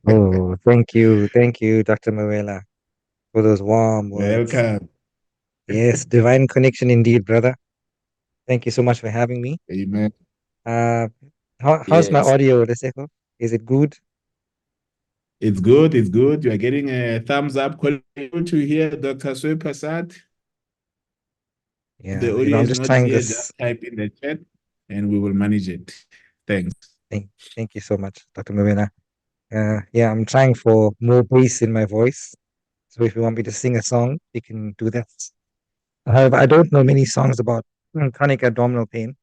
Oh, thank you, Dr. Mawela, for those warm words. Welcome. Yes, divine connection indeed, brother. Thank you so much for having me. Amen. Uh, how's my Yes, audio, Lesego? Is it good? it's good. It's good. You are getting a thumbs up. Able to hear Dr. Swe Prasad. If the Yeah, audio I'm is just not trying here, this. just type in the chat and we will manage it. Thanks. Thank you so much, Dr. Mawela. Yeah, I'm trying for more bass in my voice. So if you want me to sing a song, you can do that. However, I don't know many songs about chronic abdominal pain,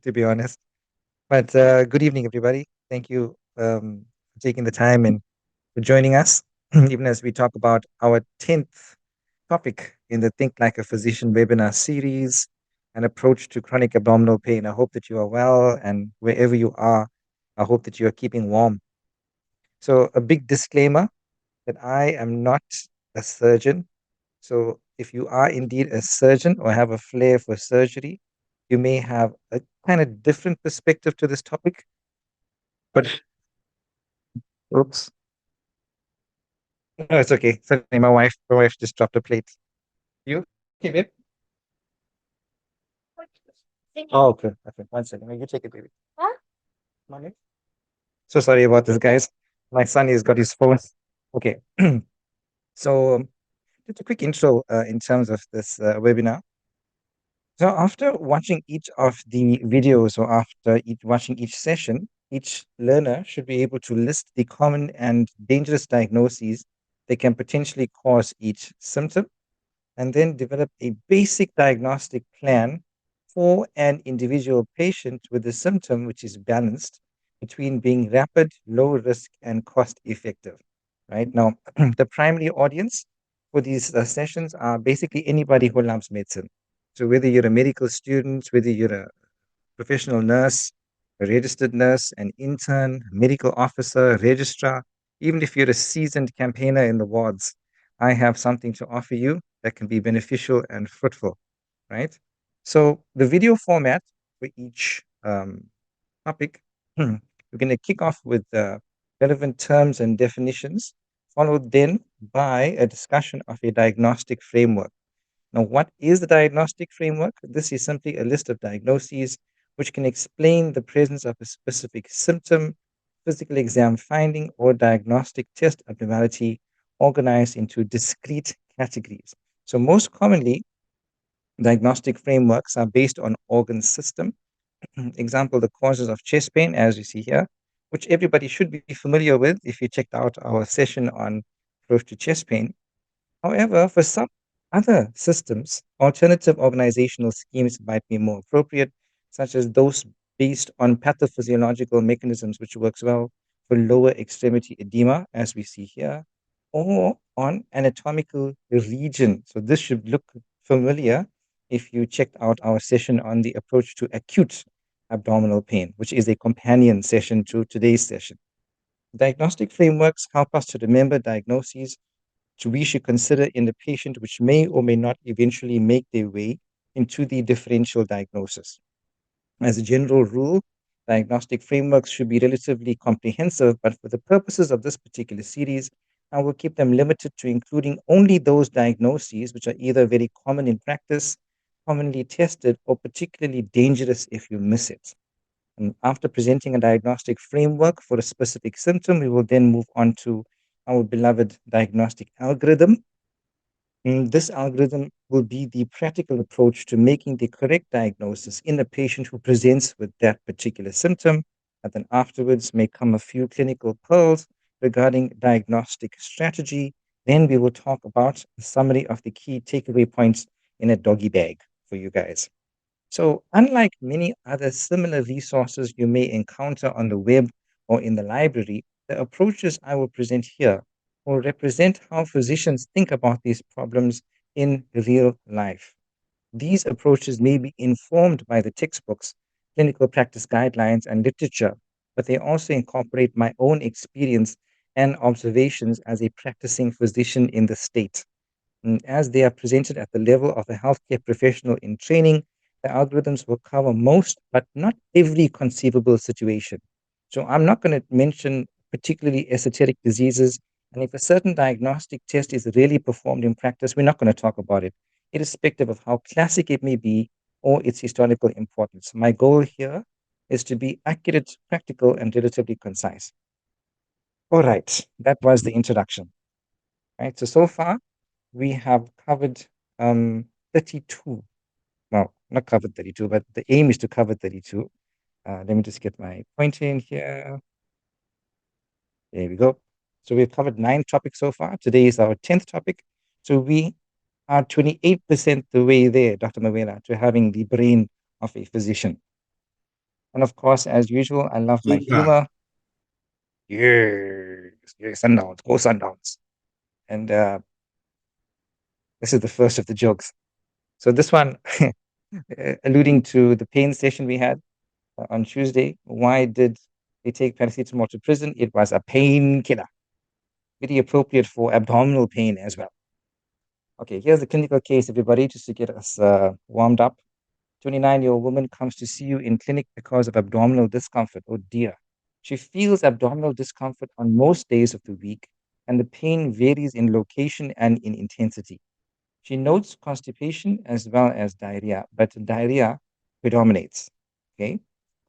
to be honest. But good evening, everybody. Thank you for taking the time and for joining us, even as we talk about our 10th topic in the Think Like a Physician webinar series, an approach to chronic abdominal pain. I hope that you are well, and wherever you are, I hope that you are keeping warm. So, a big disclaimer that I am not a surgeon. So, if you are indeed a surgeon or have a flair for surgery, you may have a kind of different perspective to this topic. But, oops, no, it's okay. Sorry, my wife just dropped a plate. You okay, babe? Oh, okay. Okay, one second. No, you take it, baby. Mommy. So sorry about this, guys. My son has got his phone. Okay. So, just a quick intro in terms of this webinar. So after watching each of the videos or after watching each session, each learner should be able to list the common and dangerous diagnoses that can potentially cause each symptom and then develop a basic diagnostic plan for an individual patient with a symptom which is balanced between being rapid, low risk, and cost effective. Right now, the primary audience for these sessions are basically anybody who loves medicine. So, whether you're a medical student, whether you're a professional nurse, a registered nurse, an intern, medical officer, registrar, even if you're a seasoned campaigner in the wards, I have something to offer you that can be beneficial and fruitful, right? So the video format for each topic, we're going to kick off with relevant terms and definitions, followed then by a discussion of a diagnostic framework. Now, what is the diagnostic framework? This is simply a list of diagnoses which can explain the presence of a specific symptom, physical exam finding, or diagnostic test abnormality organized into discrete categories. So, most commonly, diagnostic frameworks are based on organ system. Example, the causes of chest pain, as you see here, which everybody should be familiar with if you checked out our session on approach to chest pain. However, for some other systems, alternative organizational schemes might be more appropriate, such as those based on pathophysiological mechanisms, which works well for lower extremity edema, as we see here, or on anatomical region. So this should look familiar if you checked out our session on the approach to acute abdominal pain, which is a companion session to today's session. Diagnostic frameworks help us to remember diagnoses we should consider in the patient which may or may not eventually make their way into the differential diagnosis. As a general rule, diagnostic frameworks should be relatively comprehensive, but for the purposes of this particular series, I will keep them limited to including only those diagnoses which are either very common in practice, commonly tested, or particularly dangerous if you miss it. And after presenting a diagnostic framework for a specific symptom, we will then move on to our beloved diagnostic algorithm. This algorithm will be the practical approach to making the correct diagnosis in a patient who presents with that particular symptom. And then afterwards may come a few clinical pearls regarding diagnostic strategy. Then we will talk about a summary of the key takeaway points in a doggy bag for you guys. So, unlike many other similar resources you may encounter on the web or in the library, the approaches I will present here will represent how physicians think about these problems in real life. These approaches may be informed by the textbooks, clinical practice guidelines, and literature, but they also incorporate my own experience and observations as a practicing physician in the state. As they are presented at the level of a healthcare professional in training, the algorithms will cover most, but not every conceivable situation. So I'm not going to mention particularly esoteric diseases. And if a certain diagnostic test is really performed in practice, we're not going to talk about it, irrespective of how classic it may be or its historical importance. My goal here is to be accurate, practical, and relatively concise. All right, that was the introduction. Right, so far we have covered 32. Well, not covered 32, but the aim is to cover 32. Let me just get my point in here. There we go. So we've covered 9 topics so far. Today is our 10th topic. So we are 28% the way there, Dr. Mawela, to having the brain of a physician. And of course, as usual, I love my Super. humor. Yes, yes, Sundowns, go Sundowns. And this is the first of the jokes. So this one, alluding to the pain session we had on Tuesday. Why did they take paracetamol to prison? It was a painkiller, very appropriate for abdominal pain as well. Okay, here's the clinical case, everybody, just to get us warmed up. 29-year-old woman comes to see you in clinic because of abdominal discomfort. Oh dear. She feels abdominal discomfort on most days of the week, and the pain varies in location and in intensity. She notes constipation as well as diarrhea, but diarrhea predominates. Okay.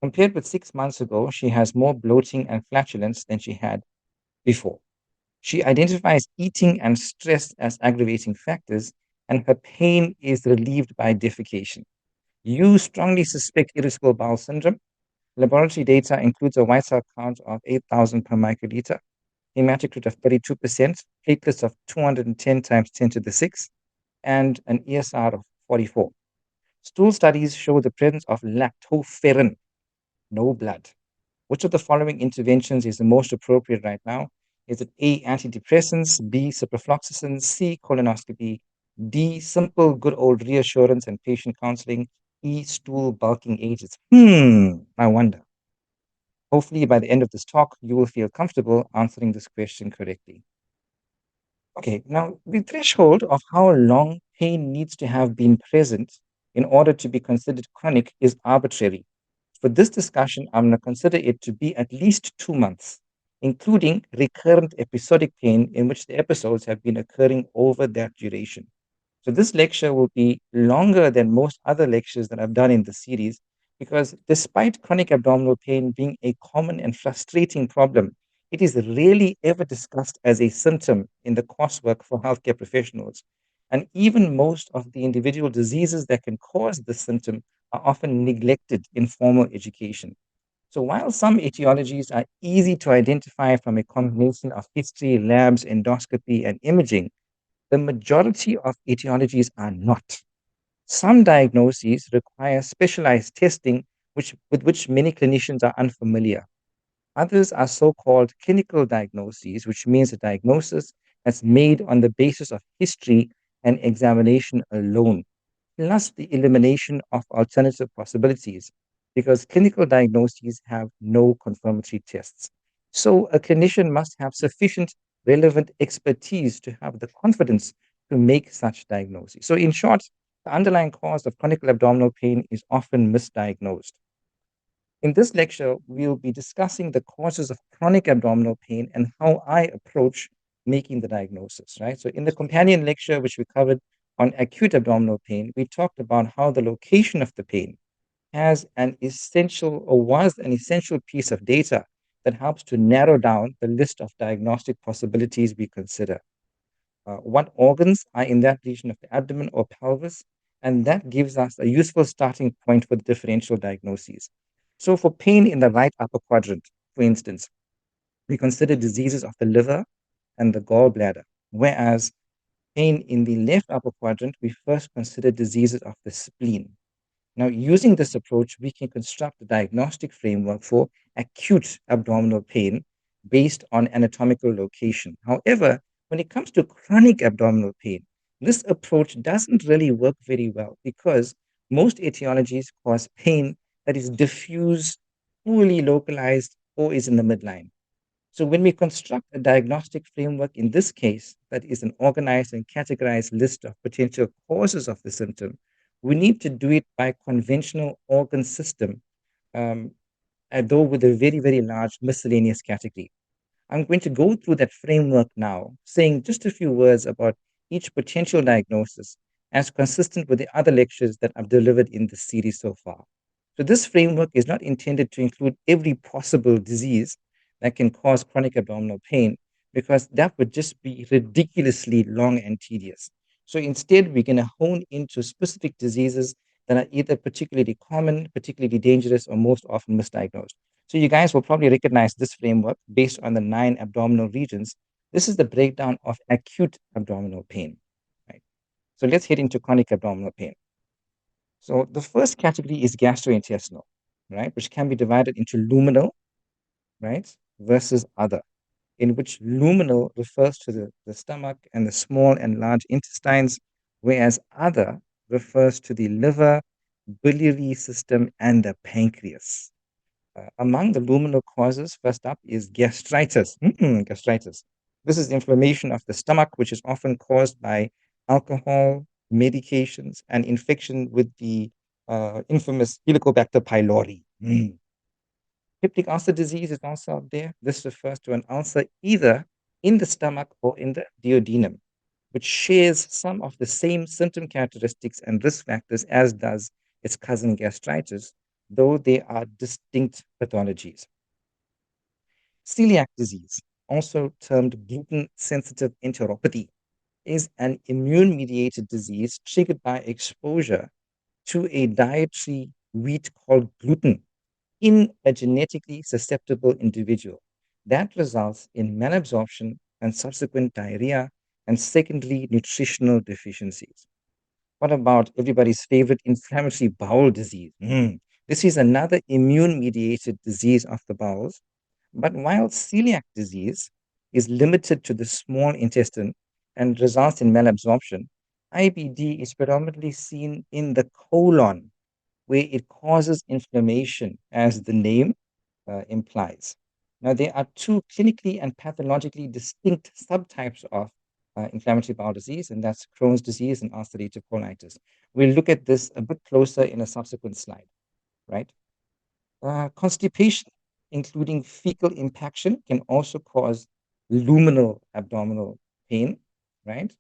Compared with 6 months ago, she has more bloating and flatulence than she had before. She identifies eating and stress as aggravating factors, and her pain is relieved by defecation. You strongly suspect irritable bowel syndrome. Laboratory data includes a white cell count of 8,000 per microliter, hematocrit of 32%, platelets of 210 times 10 to the 6, and an ESR of 44. Stool studies show the presence of lactoferrin, no blood. Which of the following interventions is the most appropriate right now? Is it A, antidepressants, B, ciprofloxacin, C, colonoscopy, D, simple good old reassurance and patient counseling, E, stool bulking agents? I wonder. Hopefully, by the end of this talk, you will feel comfortable answering this question correctly. Okay, now the threshold of how long pain needs to have been present in order to be considered chronic is arbitrary. For this discussion, I'm going to consider it to be at least 2 months, including recurrent episodic pain in which the episodes have been occurring over that duration. So this lecture will be longer than most other lectures that I've done in the series because despite chronic abdominal pain being a common and frustrating problem, it is rarely ever discussed as a symptom in the coursework for healthcare professionals. And even most of the individual diseases that can cause this symptom are often neglected in formal education. So while some etiologies are easy to identify from a combination of history, labs, endoscopy, and imaging, the majority of etiologies are not. Some diagnoses require specialized testing, with which many clinicians are unfamiliar. Others are so-called clinical diagnoses, which means a diagnosis that's made on the basis of history and examination alone, plus the elimination of alternative possibilities, because clinical diagnoses have no confirmatory tests. So a clinician must have sufficient relevant expertise to have the confidence to make such diagnoses. So in short, the underlying cause of chronic abdominal pain is often misdiagnosed. In this lecture, we'll be discussing the causes of chronic abdominal pain and how I approach making the diagnosis, right? So in the companion lecture, which we covered on acute abdominal pain, we talked about how the location of the pain has an essential or was an essential piece of data that helps to narrow down the list of diagnostic possibilities we consider. What organs are in that region of the abdomen or pelvis, and that gives us a useful starting point for the differential diagnoses. So for pain in the right upper quadrant, for instance, we consider diseases of the liver and the gallbladder, whereas pain in the left upper quadrant, we first consider diseases of the spleen. Now, using this approach, we can construct a diagnostic framework for acute abdominal pain based on anatomical location. However, when it comes to chronic abdominal pain, this approach doesn't really work very well because most etiologies cause pain that is diffuse, poorly localized, or is in the midline. So when we construct a diagnostic framework in this case, that is an organized and categorized list of potential causes of the symptom, we need to do it by conventional organ system, though with a very, very large miscellaneous category. I'm going to go through that framework now, saying just a few words about each potential diagnosis as consistent with the other lectures that I've delivered in this series so far. So this framework is not intended to include every possible disease that can cause chronic abdominal pain, because that would just be ridiculously long and tedious. So instead, we're going to hone into specific diseases that are either particularly common, particularly dangerous, or most often misdiagnosed. So you guys will probably recognize this framework based on the 9 abdominal regions. This is the breakdown of acute abdominal pain, right? So let's head into chronic abdominal pain. So the first category is gastrointestinal, right, which can be divided into luminal, right, versus other, in which luminal refers to the stomach and the small and large intestines, whereas other refers to the liver, biliary system, and the pancreas. Among the luminal causes, first up is gastritis. Gastritis. This is inflammation of the stomach, which is often caused by alcohol, medications, and infection with the infamous Helicobacter pylori. Peptic ulcer disease is also out there. This refers to an ulcer either in the stomach or in the duodenum, which shares some of the same symptom characteristics and risk factors as does its cousin gastritis, though they are distinct pathologies. Celiac disease, also termed gluten sensitive enteropathy, is an immune mediated disease triggered by exposure to a dietary wheat called gluten in a genetically susceptible individual. That results in malabsorption and subsequent diarrhea and secondary nutritional deficiencies. What about everybody's favorite inflammatory bowel disease? This is another immune mediated disease of the bowels. But while celiac disease is limited to the small intestine and results in malabsorption, IBD is predominantly seen in the colon, where it causes inflammation, as the name implies. Now, there are two clinically and pathologically distinct subtypes of inflammatory bowel disease, and that's Crohn's disease and ulcerative colitis. We'll look at this a bit closer in a subsequent slide, right? Constipation, including fecal impaction, can also cause luminal abdominal pain, right?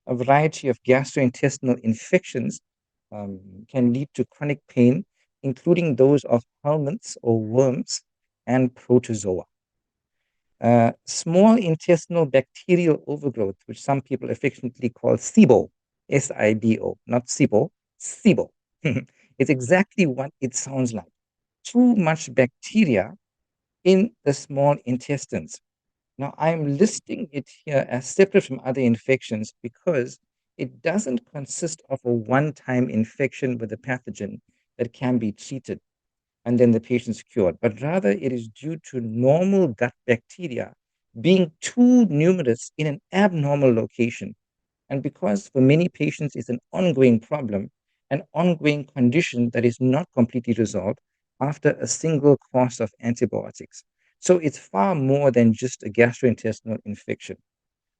A variety of gastrointestinal infections can lead to chronic pain, including those of helminths or worms and protozoa. Small intestinal bacterial overgrowth, which some people affectionately call SIBO, SIBO, not SIBO, SIBO. It's exactly what it sounds like. Too much bacteria in the small intestines. Now, I'm listing it here as separate from other infections because it doesn't consist of a one-time infection with a pathogen that can be treated and then the patient's cured, but rather it is due to normal gut bacteria being too numerous in an abnormal location. And because for many patients it's an ongoing problem, an ongoing condition that is not completely resolved after a single course of antibiotics. So it's far more than just a gastrointestinal infection.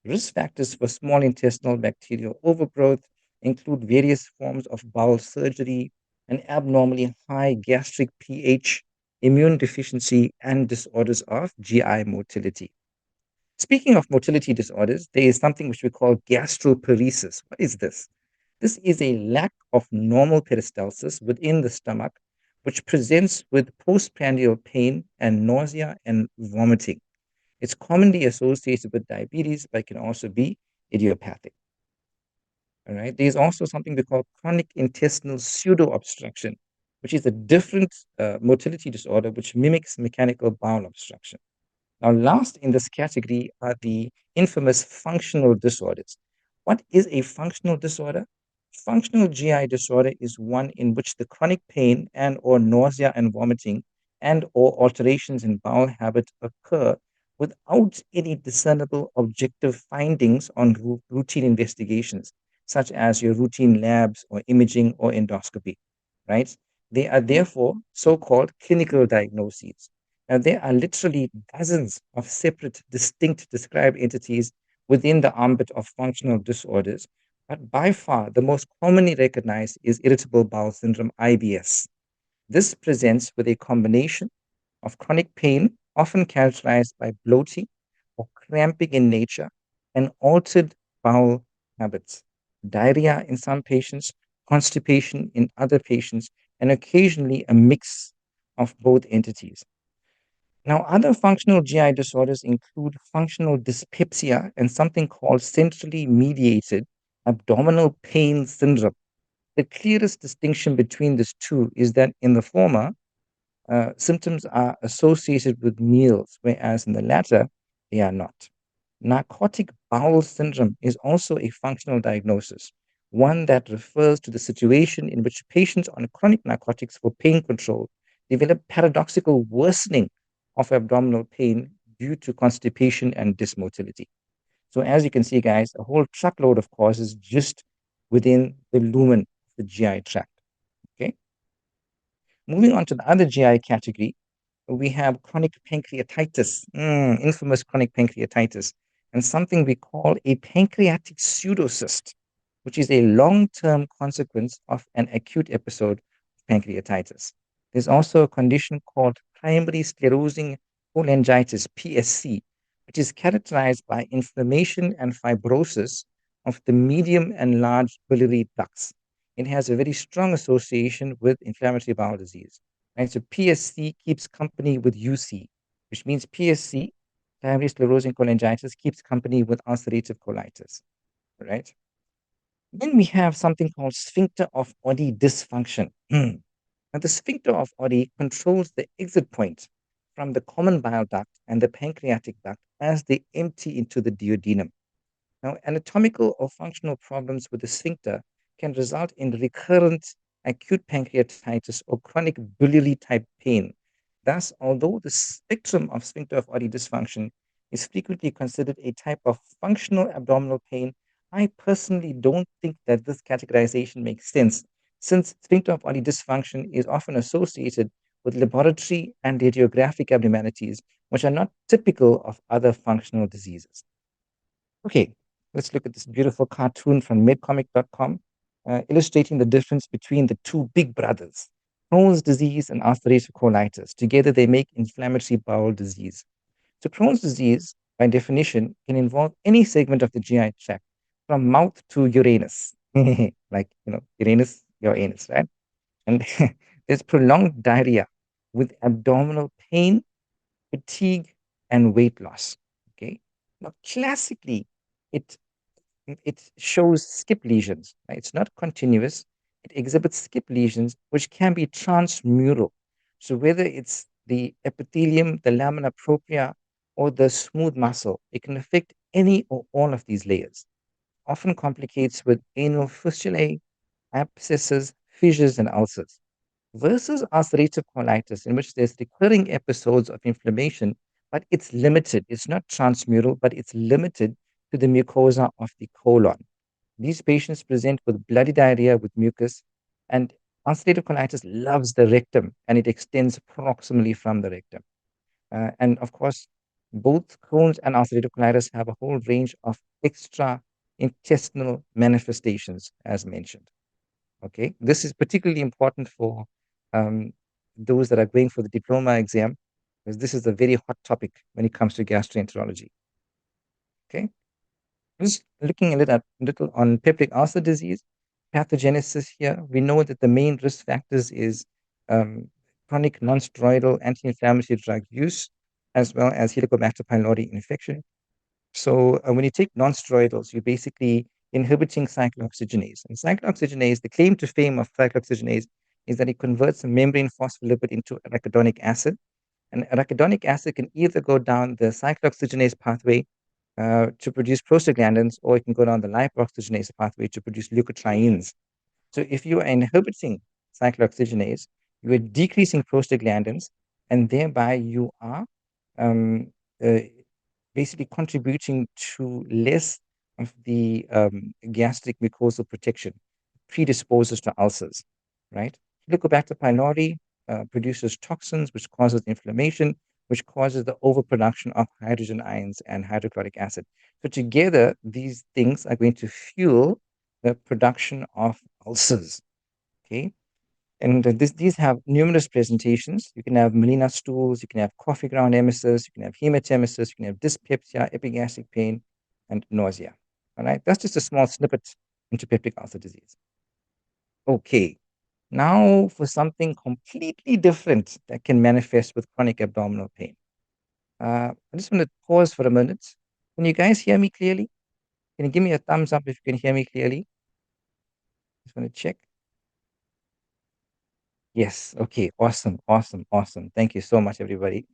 Risk factors for small intestinal bacterial overgrowth include various forms of bowel surgery, an abnormally high gastric pH, immune deficiency, and disorders of GI motility. Speaking of motility disorders, there is something which we call gastroparesis. What is this? This is a lack of normal peristalsis within the stomach, which presents with postprandial pain and nausea and vomiting. It's commonly associated with diabetes, but it can also be idiopathic. All right. There's also something we call chronic intestinal pseudo-obstruction, which is a different motility disorder which mimics mechanical bowel obstruction. Now, last in this category are the infamous functional disorders. What is a functional disorder? Functional GI disorder is one in which the chronic pain and or nausea and vomiting and or alterations in bowel habit occur without any discernible objective findings on routine investigations, such as your routine labs or imaging or endoscopy, right? They are therefore so-called clinical diagnoses. Now, there are literally dozens of separate, distinct described entities within the ambit of functional disorders, but by far the most commonly recognized is irritable bowel syndrome, IBS. This presents with a combination of chronic pain, often characterized by bloating, cramping in nature, and altered bowel habits, diarrhea in some patients, constipation in other patients, and occasionally a mix of both entities. Now, other functional GI disorders include functional dyspepsia and something called centrally mediated abdominal pain syndrome. The clearest distinction between these two is that in the former, symptoms are associated with meals, whereas in the latter, they are not. Narcotic bowel syndrome is also a functional diagnosis, one that refers to the situation in which patients on chronic narcotics for pain control develop paradoxical worsening of abdominal pain due to constipation and dysmotility. So, as you can see, guys, a whole truckload of causes just within the lumen of the GI tract. Okay. Moving on to the other GI category, we have chronic pancreatitis, infamous chronic pancreatitis, and something we call a pancreatic pseudocyst, which is a long-term consequence of an acute episode of pancreatitis. There's also a condition called primary sclerosing cholangitis, PSC, which is characterized by inflammation and fibrosis of the medium and large biliary ducts. It has a very strong association with inflammatory bowel disease. Right? So PSC keeps company with UC, which means PSC, primary sclerosing cholangitis, keeps company with ulcerative colitis. Right? Then we have something called sphincter of Oddi dysfunction. Now, the sphincter of Oddi controls the exit point from the common bile duct and the pancreatic duct as they empty into the duodenum. Now, anatomical or functional problems with the sphincter can result in recurrent acute pancreatitis or chronic biliary type pain. Thus, although the spectrum of sphincter of Oddi dysfunction is frequently considered a type of functional abdominal pain, I personally don't think that this categorization makes sense, since sphincter of Oddi dysfunction is often associated with laboratory and radiographic abnormalities, which are not typical of other functional diseases. Okay, let's look at this beautiful cartoon from medcomic.com, illustrating the difference between the two big brothers, Crohn's disease and ulcerative colitis. Together, they make inflammatory bowel disease. So, Crohn's disease, by definition, can involve any segment of the GI tract, from mouth to Uranus, like, Uranus, your anus, right? And there's prolonged diarrhea with abdominal pain, fatigue, and weight loss. Okay. Now, classically, it it shows skip lesions. Right? It's not continuous. It exhibits skip lesions, which can be transmural. So whether it's the epithelium, the lamina propria, or the smooth muscle, it can affect any or all of these layers. Often complicates with anal fistulae, abscesses, fissures, and ulcers versus ulcerative colitis, in which there's recurring episodes of inflammation, but it's limited. It's not transmural, but it's limited to the mucosa of the colon. These patients present with bloody diarrhea with mucus, and ulcerative colitis loves the rectum and it extends proximally from the rectum. And of course, both Crohn's and ulcerative colitis have a whole range of extra intestinal manifestations, as mentioned. Okay, this is particularly important for um, those that are going for the diploma exam, because this is a very hot topic when it comes to gastroenterology. Okay, just looking a little on peptic ulcer disease pathogenesis here, we know that the main risk factors is um, chronic non-steroidal anti-inflammatory drug use, as well as Helicobacter pylori infection. So when you take non-steroidals, you're basically inhibiting cyclooxygenase. And cyclooxygenase, the claim to fame of cyclooxygenase is that it converts a membrane phospholipid into arachidonic acid. And arachidonic acid can either go down the cyclooxygenase pathway to produce prostaglandins, or it can go down the lipoxygenase pathway to produce leukotrienes. So if you are inhibiting cyclooxygenase, you are decreasing prostaglandins, and thereby you are um, uh, basically contributing to less of the gastric mucosal protection, predisposes to ulcers, right? Helicobacter pylori produces toxins, which causes inflammation, which causes the overproduction of hydrogen ions and hydrochloric acid. So together, these things are going to fuel the production of ulcers. Okay. And these have numerous presentations. You can have melena stools, you can have coffee ground emesis, you can have hematemesis, you can have dyspepsia, epigastric pain, and nausea. All right, that's just a small snippet into peptic ulcer disease. Okay, now for something completely different that can manifest with chronic abdominal pain. I just want to pause for a minute. Can you guys hear me clearly? Can you give me a thumbs up if you can hear me clearly? Just want to check. Yes. Okay. Awesome. Awesome. Awesome. Thank you so much, everybody.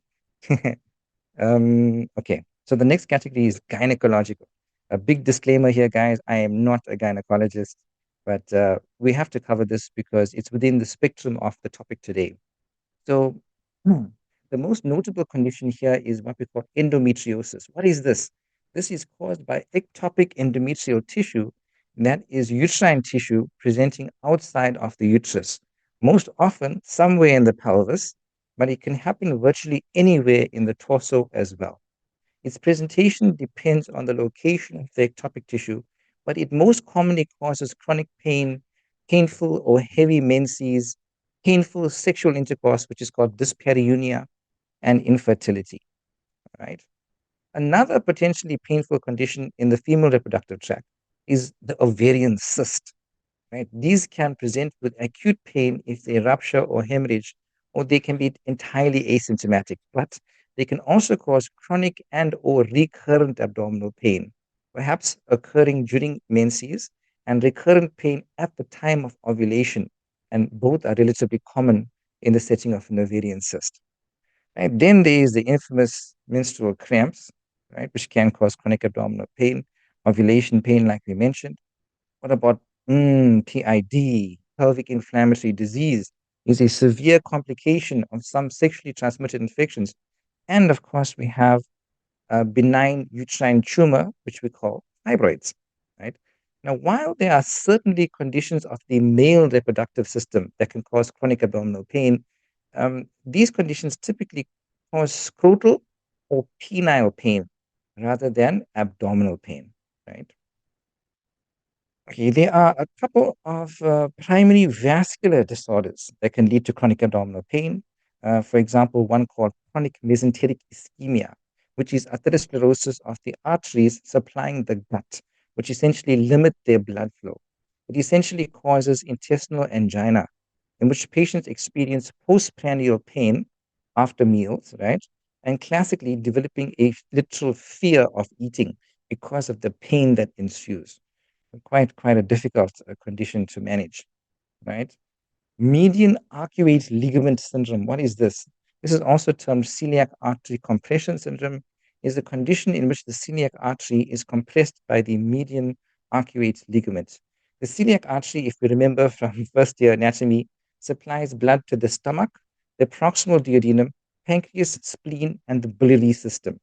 Okay. So the next category is gynecological. A big disclaimer here, guys. I am not a gynecologist, but we have to cover this because it's within the spectrum of the topic today. So, the most notable condition here is what we call endometriosis. What is this? This is caused by ectopic endometrial tissue, that is uterine tissue presenting outside of the uterus, most often somewhere in the pelvis, but it can happen virtually anywhere in the torso as well. Its presentation depends on the location of the ectopic tissue, but it most commonly causes chronic pain, painful or heavy menses, painful sexual intercourse, which is called dyspareunia, and infertility. Right. Another potentially painful condition in the female reproductive tract is the ovarian cyst. Right. These can present with acute pain if they rupture or hemorrhage, or they can be entirely asymptomatic, but they can also cause chronic and or recurrent abdominal pain, perhaps occurring during menses and recurrent pain at the time of ovulation, and both are relatively common in the setting of an ovarian cyst. Right? Then there is the infamous menstrual cramps, right, which can cause chronic abdominal pain, ovulation pain, like we mentioned. What about PID? Pelvic inflammatory disease is a severe complication of some sexually transmitted infections. And of course, we have a benign uterine tumor, which we call fibroids, right? Now, while there are certainly conditions of the male reproductive system that can cause chronic abdominal pain, these conditions typically cause scrotal or penile pain rather than abdominal pain, right? Okay, there are a couple of primary vascular disorders that can lead to chronic abdominal pain. For example, one called chronic mesenteric ischemia, which is atherosclerosis of the arteries supplying the gut, which essentially limit their blood flow. It essentially causes intestinal angina, in which patients experience postprandial pain after meals, right? And classically developing a literal fear of eating because of the pain that ensues. Quite a difficult condition to manage, right? Median arcuate ligament syndrome. What is this? This is also termed celiac artery compression syndrome. Is a condition in which the celiac artery is compressed by the median arcuate ligament. The celiac artery, if we remember from first year anatomy, supplies blood to the stomach, the proximal duodenum, pancreas, spleen, and the biliary system.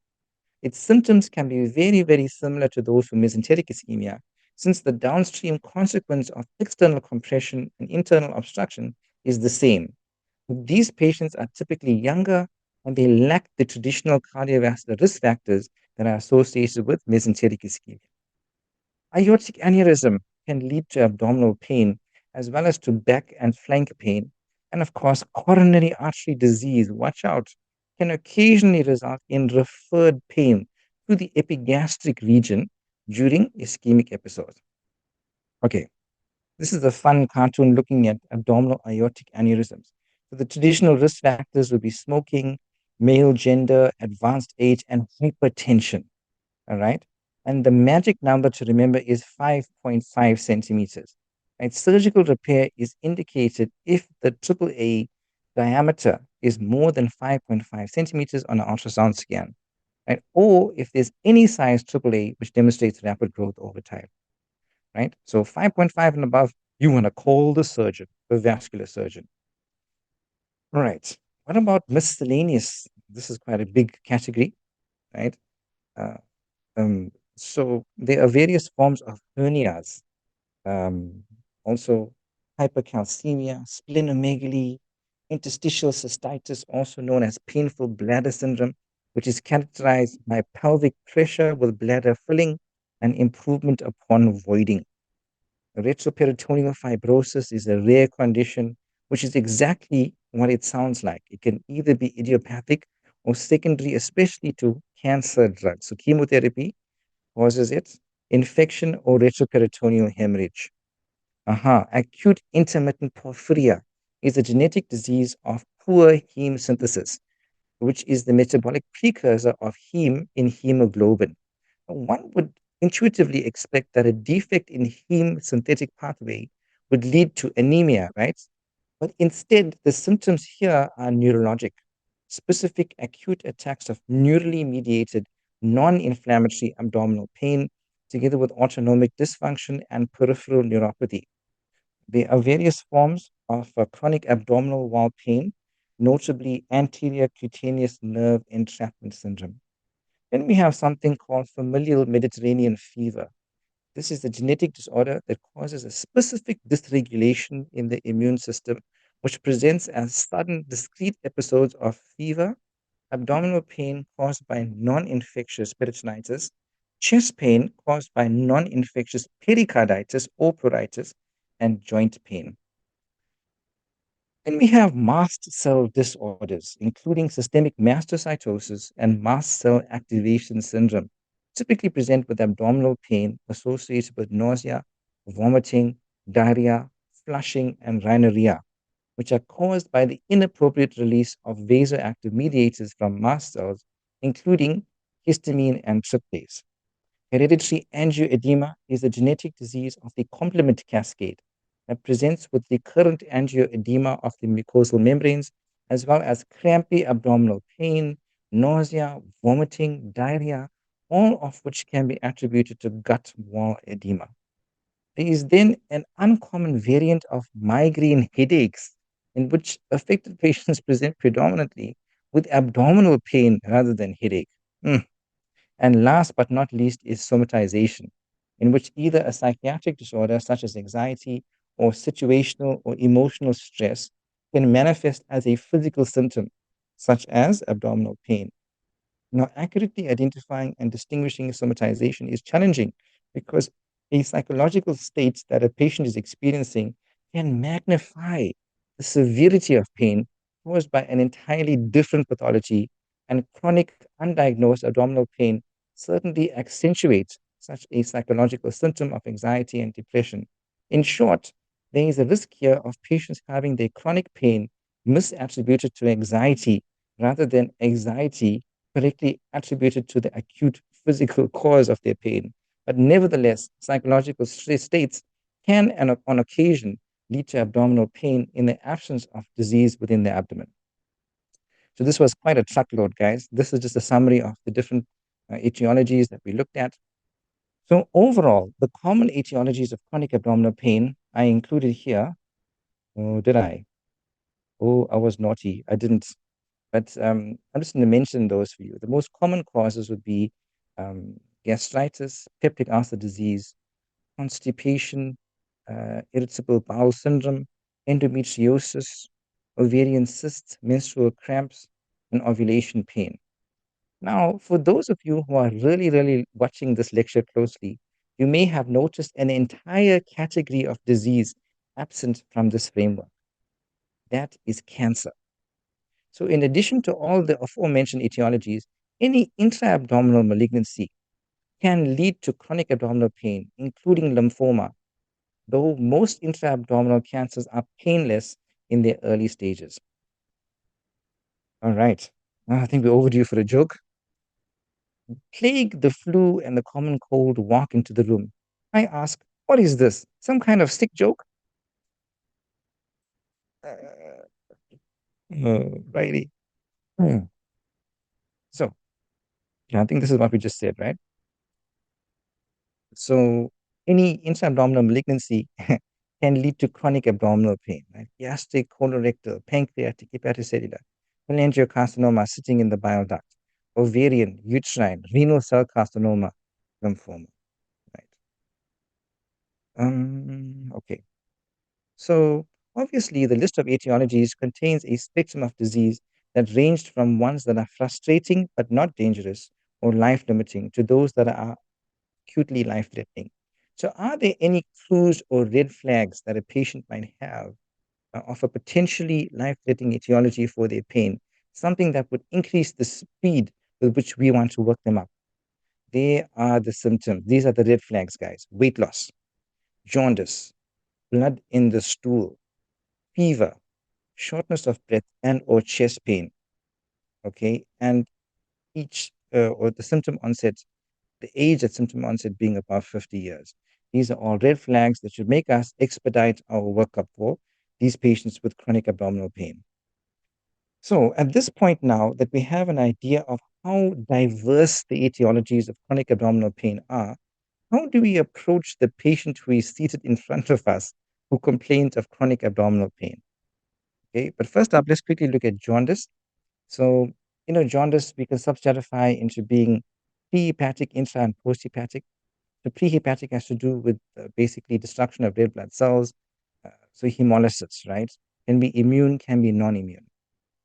Its symptoms can be very, very similar to those with mesenteric ischemia, since the downstream consequence of external compression and internal obstruction is the same. These patients are typically younger and they lack the traditional cardiovascular risk factors that are associated with mesenteric ischemia. Aortic aneurysm can lead to abdominal pain as well as to back and flank pain. And of course, coronary artery disease, watch out, can occasionally result in referred pain to the epigastric region during ischemic episodes. Okay, this is a fun cartoon looking at abdominal aortic aneurysms. So the traditional risk factors would be smoking, male gender, advanced age, and hypertension. All right. And the magic number to remember is 5.5 centimeters. Right? Surgical repair is indicated if the AAA diameter is more than 5.5 centimeters on an ultrasound scan, right? Or if there's any size AAA which demonstrates rapid growth over time, right? So 5.5 and above, you want to call the surgeon, the vascular surgeon. All right. What about miscellaneous? This is quite a big category, right? Uh, so there are various forms of hernias, um, also hypercalcemia, splenomegaly, interstitial cystitis, also known as painful bladder syndrome, which is characterized by pelvic pressure with bladder filling and improvement upon voiding. Retroperitoneal fibrosis is a rare condition which is exactly what it sounds like. It can either be idiopathic or secondary, especially to cancer drugs. So chemotherapy causes it, infection or retroperitoneal hemorrhage. Acute intermittent porphyria is a genetic disease of poor heme synthesis, which is the metabolic precursor of heme in hemoglobin. One would intuitively expect that a defect in heme synthetic pathway would lead to anemia, right? But instead, the symptoms here are neurologic, specific acute attacks of neurally mediated non inflammatory abdominal pain, together with autonomic dysfunction and peripheral neuropathy. There are various forms of chronic abdominal wall pain, notably anterior cutaneous nerve entrapment syndrome. Then we have something called familial Mediterranean fever. This is a genetic disorder that causes a specific dysregulation in the immune system, which presents as sudden, discrete episodes of fever, abdominal pain caused by non infectious peritonitis, chest pain caused by non infectious pericarditis or pruritus, and joint pain. Then we have mast cell disorders, including systemic mastocytosis and mast cell activation syndrome, typically present with abdominal pain associated with nausea, vomiting, diarrhea, flushing, and rhinorrhea, which are caused by the inappropriate release of vasoactive mediators from mast cells, including histamine and tryptase. Hereditary angioedema is a genetic disease of the complement cascade that presents with recurrent angioedema of the mucosal membranes, as well as crampy abdominal pain, nausea, vomiting, diarrhea, all of which can be attributed to gut wall edema. There is then an uncommon variant of migraine headaches in which affected patients present predominantly with abdominal pain rather than headache. Mm. And last but not least is somatization, in which either a psychiatric disorder such as anxiety or situational or emotional stress can manifest as a physical symptom, such as abdominal pain. Now, accurately identifying and distinguishing somatization is challenging because a psychological state that a patient is experiencing can magnify the severity of pain caused by an entirely different pathology, and chronic undiagnosed abdominal pain certainly accentuates such a psychological symptom of anxiety and depression. In short, there is a risk here of patients having their chronic pain misattributed to anxiety rather than anxiety correctly attributed to the acute physical cause of their pain. But nevertheless, psychological stress states can, and on occasion, lead to abdominal pain in the absence of disease within the abdomen. So this was quite a truckload, guys. This is just a summary of the different etiologies that we looked at. So overall, the common etiologies of chronic abdominal pain I included here. Oh, did I? Oh, I was naughty. I didn't. But I'm just going to mention those for you. The most common causes would be gastritis, peptic ulcer disease, constipation, irritable bowel syndrome, endometriosis, ovarian cysts, menstrual cramps, and ovulation pain. Now, for those of you who are really, really watching this lecture closely, you may have noticed an entire category of disease absent from this framework. That is cancer. So, in addition to all the aforementioned etiologies, any intra-abdominal malignancy can lead to chronic abdominal pain, including lymphoma, though most intra-abdominal cancers are painless in their early stages. All right. I think we're overdue for a joke. Plague, the flu, and the common cold walk into the room. I ask, what is this? Some kind of sick joke? Uh, Righty. Hmm. So, yeah, I think this is what we just said, right? So any intra-abdominal malignancy can lead to chronic abdominal pain, right? Gastric, colorectal, pancreatic, hepatocellular, cholangiocarcinoma sitting in the bile duct, ovarian, uterine, renal cell carcinoma, lymphoma, right? Okay. So obviously the list of etiologies contains a spectrum of disease that ranged from ones that are frustrating but not dangerous or life-limiting to those that are acutely life-threatening. So, are there any clues or red flags that a patient might have of a potentially life-threatening etiology for their pain, something that would increase the speed with which we want to work them up. They are the symptoms. These are the red flags, guys. Weight loss, jaundice, blood in the stool, fever, shortness of breath, and or chest pain. Okay, and each or the symptom onset, the age at symptom onset being above 50 years. These are all red flags that should make us expedite our workup for these patients with chronic abdominal pain. So at this point now that we have an idea of how diverse the etiologies of chronic abdominal pain are, how do we approach the patient who is seated in front of us who complains of chronic abdominal pain? Okay, but first up, let's quickly look at jaundice. So, jaundice we can substratify into being prehepatic, intra, and posthepatic. The prehepatic has to do with basically destruction of red blood cells. So hemolysis, right? Can be immune, can be non-immune.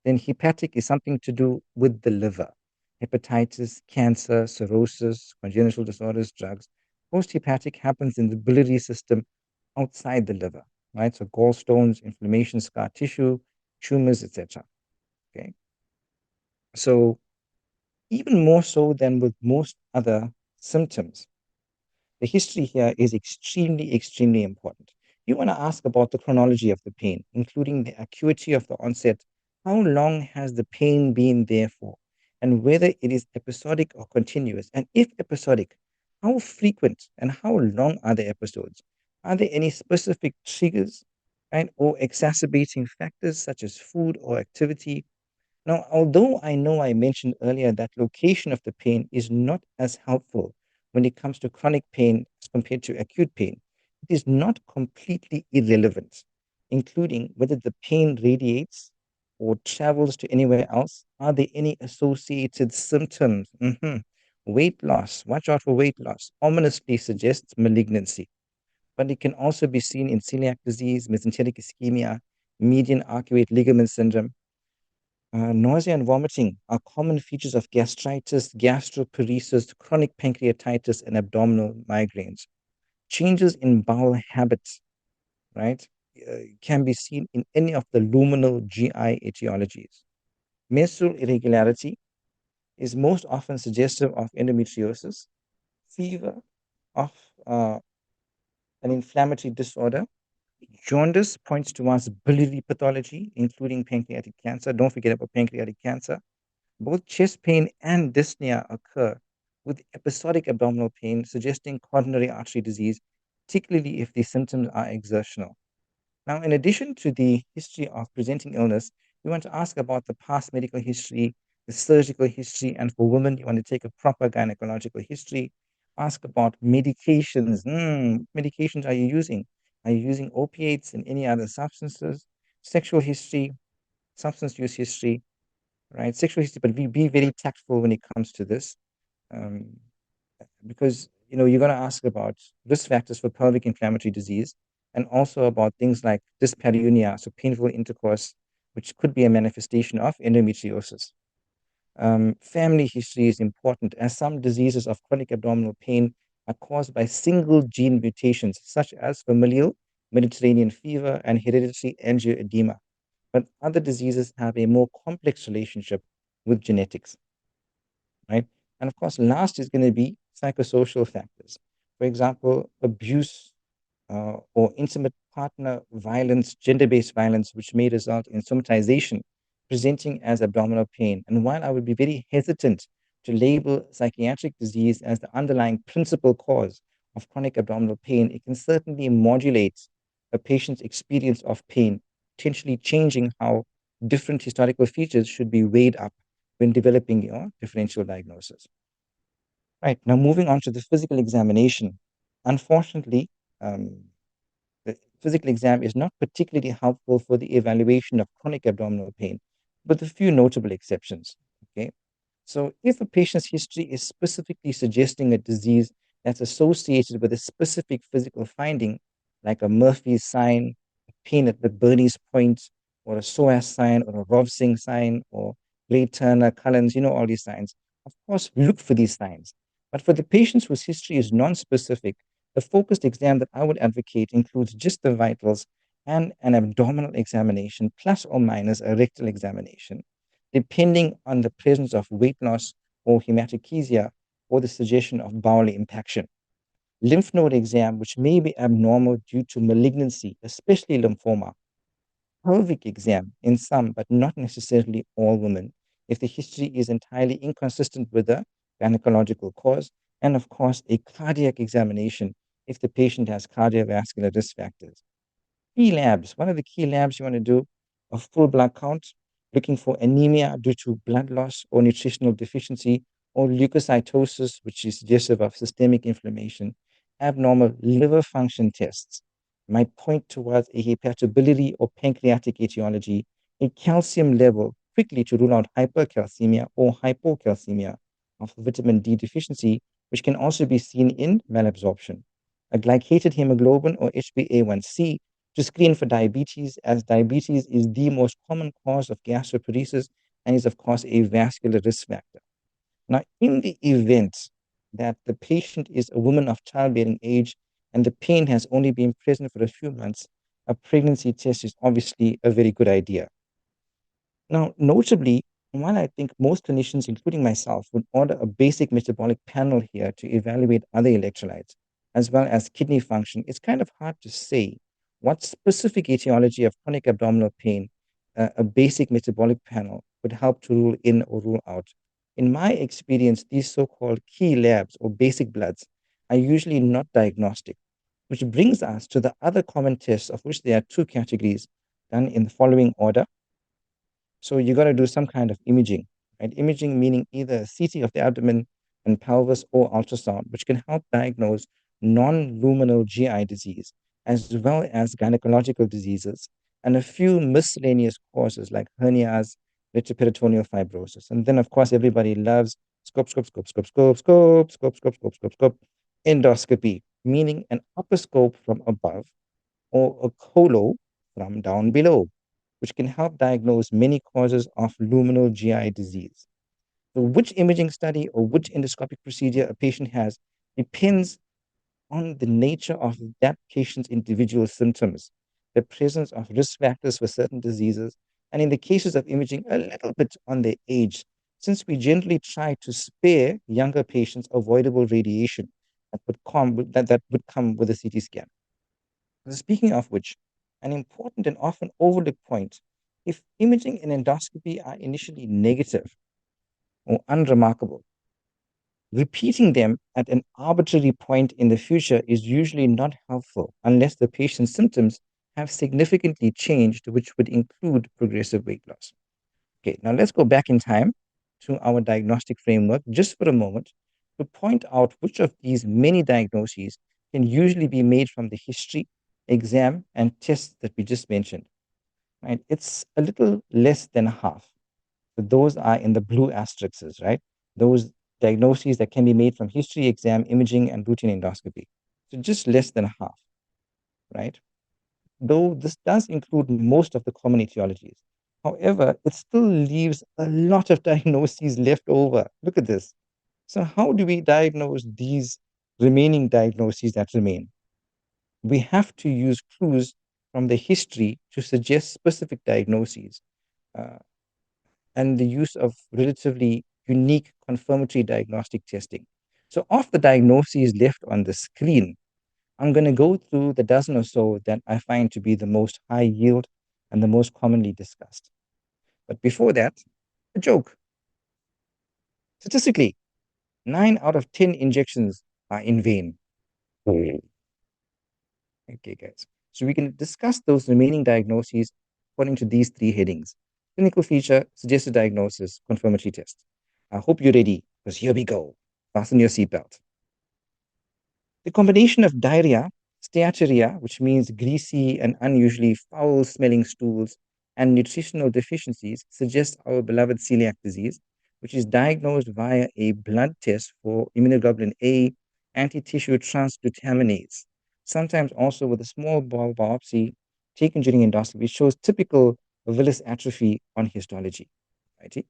Then hepatic is something to do with the liver, hepatitis, cancer, cirrhosis, congenital disorders, drugs. Post-hepatic happens in the biliary system outside the liver, right? So gallstones, inflammation, scar tissue, tumors, etc. Okay. So even more so than with most other symptoms, the history here is extremely, extremely important. You want to ask about the chronology of the pain, including the acuity of the onset. How long has the pain been there for? And whether it is episodic or continuous. And if episodic, how frequent and how long are the episodes? Are there any specific triggers, right, or exacerbating factors such as food or activity? Now, although I know I mentioned earlier that location of the pain is not as helpful when it comes to chronic pain as compared to acute pain, it is not completely irrelevant, including whether the pain radiates or travels to anywhere else. Are there any associated symptoms? Weight loss, watch out for weight loss, ominously suggests malignancy, but it can also be seen in celiac disease, mesenteric ischemia, median arcuate ligament syndrome. Nausea and vomiting are common features of gastritis, gastroparesis, chronic pancreatitis, and abdominal migraines. Changes in bowel habits, right, can be seen in any of the luminal GI etiologies. Menstrual irregularity is most often suggestive of endometriosis, fever, of an inflammatory disorder. Jaundice points towards biliary pathology, including pancreatic cancer. Don't forget about pancreatic cancer. Both chest pain and dyspnea occur with episodic abdominal pain, suggesting coronary artery disease, particularly if the symptoms are exertional. Now, in addition to the history of presenting illness, you want to ask about the past medical history, the surgical history, and for women, you want to take a proper gynecological history. Ask about medications. Medications are you using? Are you using opiates and any other substances? Sexual history, substance use history, right? Sexual history, but be very tactful when it comes to this, um, because you're going to ask about risk factors for pelvic inflammatory disease, and also about things like dyspareunia, so painful intercourse, which could be a manifestation of endometriosis. Family history is important, as some diseases of chronic abdominal pain are caused by single gene mutations, such as familial Mediterranean fever and hereditary angioedema. But other diseases have a more complex relationship with genetics, right? And of course, last is going to be psychosocial factors. For example, abuse or intimate partner violence, gender-based violence, which may result in somatization, presenting as abdominal pain. And while I would be very hesitant to label psychiatric disease as the underlying principal cause of chronic abdominal pain, it can certainly modulate a patient's experience of pain, potentially changing how different historical features should be weighed up when developing your differential diagnosis. Right, now moving on to the physical examination. Unfortunately, um, the physical exam is not particularly helpful for the evaluation of chronic abdominal pain, with a few notable exceptions. Okay, so if a patient's history is specifically suggesting a disease that's associated with a specific physical finding, like a Murphy's sign, pain at the Bernese point, or a psoas sign, or a Rovsing sign, or Gray Turner, Cullen's, all these signs, of course, look for these signs. But for the patients whose history is non-specific, the focused exam that I would advocate includes just the vitals and an abdominal examination, plus or minus a rectal examination, depending on the presence of weight loss or hematochezia or the suggestion of bowel impaction. Lymph node exam, which may be abnormal due to malignancy, especially lymphoma. Pelvic exam in some, but not necessarily all women, if the history is entirely inconsistent with the gynecological cause. And of course, a cardiac examination if the patient has cardiovascular risk factors. Key labs. One of the key labs you want to do a full blood count, looking for anemia due to blood loss or nutritional deficiency, or leukocytosis, which is suggestive of systemic inflammation. Abnormal liver function tests might point towards a hepatobiliary or pancreatic etiology, a calcium level quickly to rule out hypercalcemia or hypocalcemia of vitamin D deficiency, which can also be seen in malabsorption. A glycated hemoglobin or HbA1c to screen for diabetes, as diabetes is the most common cause of gastroparesis and is, of course, a vascular risk factor. Now, in the event that the patient is a woman of childbearing age and the pain has only been present for a few months, a pregnancy test is obviously a very good idea. Now, notably, while I think most clinicians, including myself, would order a basic metabolic panel here to evaluate other electrolytes, as well as kidney function, it's kind of hard to say what specific etiology of chronic abdominal pain a basic metabolic panel would help to rule in or rule out. In my experience, these so-called key labs or basic bloods are usually not diagnostic, which brings us to the other common tests, of which there are two categories, done in the following order. So you got to do some kind of imaging, right? Imaging meaning either CT of the abdomen and pelvis or ultrasound, which can help diagnose non-luminal GI disease, as well as gynecological diseases, and a few miscellaneous causes like hernias, retroperitoneal fibrosis. And then, of course, everybody loves scope, scope, scope, scope, scope, scope, scope, scope, scope, scope, scope, endoscopy, meaning an upper scope from above or a colo from down below, which can help diagnose many causes of luminal GI disease. So, which imaging study or which endoscopic procedure a patient has depends on the nature of that patient's individual symptoms, the presence of risk factors for certain diseases, and in the cases of imaging, a little bit on their age, since we generally try to spare younger patients avoidable radiation that would come with a CT scan. Speaking of which, an important and often overlooked point, if imaging and endoscopy are initially negative or unremarkable, repeating them at an arbitrary point in the future is usually not helpful unless the patient's symptoms have significantly changed, which would include progressive weight loss. Okay, now let's go back in time to our diagnostic framework just for a moment to point out which of these many diagnoses can usually be made from the history, exam, and tests that we just mentioned. Right? It's a little less than half. So those are in the blue asterisks, right? Those diagnoses that can be made from history, exam, imaging, and routine endoscopy. So just less than half, right? Though this does include most of the common etiologies. However, it still leaves a lot of diagnoses left over. Look at this. So, how do we diagnose these remaining diagnoses that remain? We have to use clues from the history to suggest specific diagnoses uh, and the use of relatively unique confirmatory diagnostic testing. So, of the diagnoses left on the screen, I'm going to go through the dozen or so that I find to be the most high yield and the most commonly discussed. But before that, a joke. Statistically, 9 out of 10 injections are in vain. Okay, guys. So we can discuss those remaining diagnoses according to these three headings: clinical feature, suggested diagnosis, confirmatory test. I hope you're ready, because here we go. Fasten your seatbelt. The combination of diarrhea, steatorrhea, which means greasy and unusually foul smelling stools, and nutritional deficiencies suggests our beloved celiac disease, which is diagnosed via a blood test for immunoglobulin A anti-tissue transglutaminase, sometimes also with a small bowel biopsy taken during endoscopy, shows typical villus atrophy on histology. Right?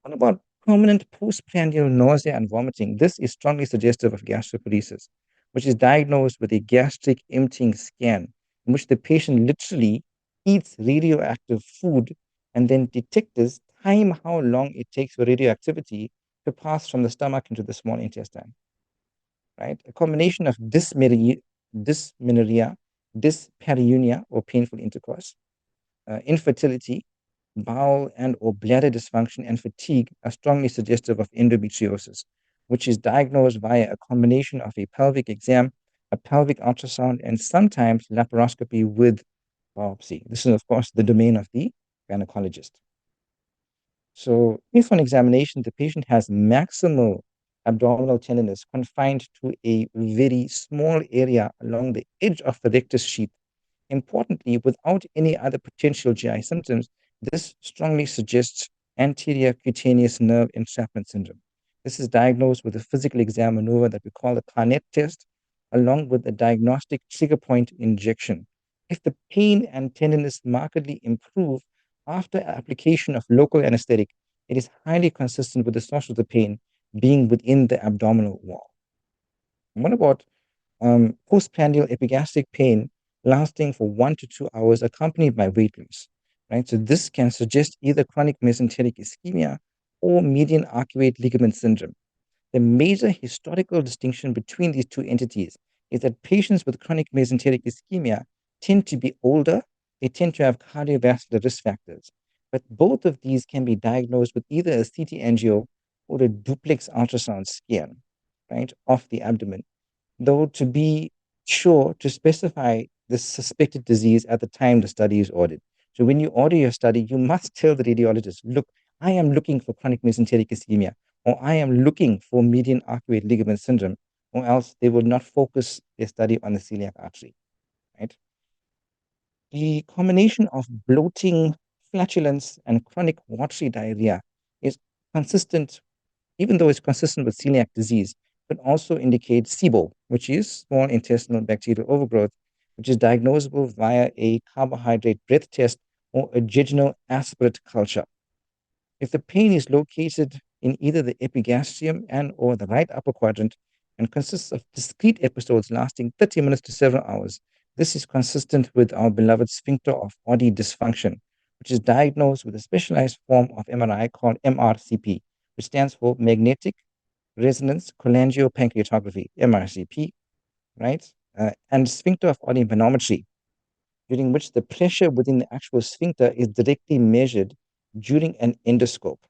What about permanent postprandial nausea and vomiting? This is strongly suggestive of gastroparesis, which is diagnosed with a gastric emptying scan, in which the patient literally eats radioactive food and then detectors time how long it takes for radioactivity to pass from the stomach into the small intestine, right? A combination of dysmenorrhea, dyspareunia, or painful intercourse, infertility, bowel and or bladder dysfunction, and fatigue are strongly suggestive of endometriosis, which is diagnosed via a combination of a pelvic exam, a pelvic ultrasound, and sometimes laparoscopy with biopsy. This is, of course, the domain of the gynecologist. So if on examination, the patient has maximal abdominal tenderness confined to a very small area along the edge of the rectus sheath, importantly, without any other potential GI symptoms, this strongly suggests anterior cutaneous nerve entrapment syndrome. This is diagnosed with a physical exam maneuver that we call the Carnet test, along with a diagnostic trigger point injection. If the pain and tenderness markedly improve after application of local anesthetic, it is highly consistent with the source of the pain being within the abdominal wall. What about postprandial epigastric pain lasting for 1 to 2 hours, accompanied by weight loss, right? So this can suggest either chronic mesenteric ischemia or median arcuate ligament syndrome. The major historical distinction between these two entities is that patients with chronic mesenteric ischemia tend to be older, they tend to have cardiovascular risk factors. But both of these can be diagnosed with either a CT angio or a duplex ultrasound scan, right, of the abdomen, though to be sure to specify the suspected disease at the time the study is ordered. So when you order your study, you must tell the radiologist, look, I am looking for chronic mesenteric ischemia, or I am looking for median arcuate ligament syndrome, or else they will not focus their study on the celiac artery, right? The combination of bloating, flatulence, and chronic watery diarrhea is consistent, even though it's consistent with celiac disease, could also indicate SIBO, which is small intestinal bacterial overgrowth, which is diagnosable via a carbohydrate breath test or a jejunal aspirate culture. If the pain is located in either the epigastrium and or the right upper quadrant and consists of discrete episodes lasting 30 minutes to several hours, this is consistent with our beloved sphincter of body dysfunction, which is diagnosed with a specialized form of MRI called MRCP, which stands for magnetic resonance cholangiopancreatography, MRCP, right? And sphincter of body manometry, during which the pressure within the actual sphincter is directly measured during an endoscope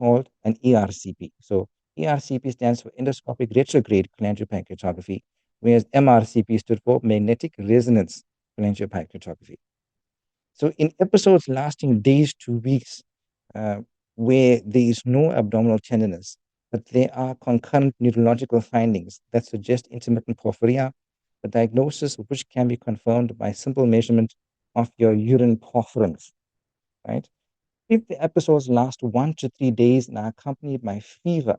called an ERCP. So ERCP stands for endoscopic retrograde cholangiopancreatography, whereas MRCP stood for magnetic resonance cholangiopancreatography. So in episodes lasting days to weeks, uh, where there is no abdominal tenderness, but there are concurrent neurological findings that suggest intermittent porphyria, the diagnosis of which can be confirmed by simple measurement of your urine porphyrins, right? If the episodes last 1 to 3 days and are accompanied by fever,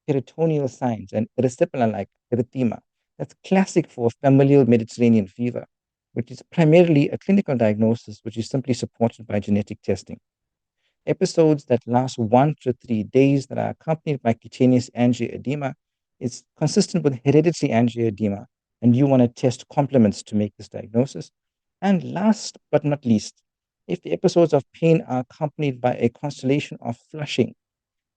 peritoneal signs, and erysipela-like erythema, that's classic for familial Mediterranean fever, which is primarily a clinical diagnosis which is simply supported by genetic testing. Episodes that last 1 to 3 days that are accompanied by cutaneous angioedema is consistent with hereditary angioedema, and you want to test complements to make this diagnosis. And last but not least, if the episodes of pain are accompanied by a constellation of flushing,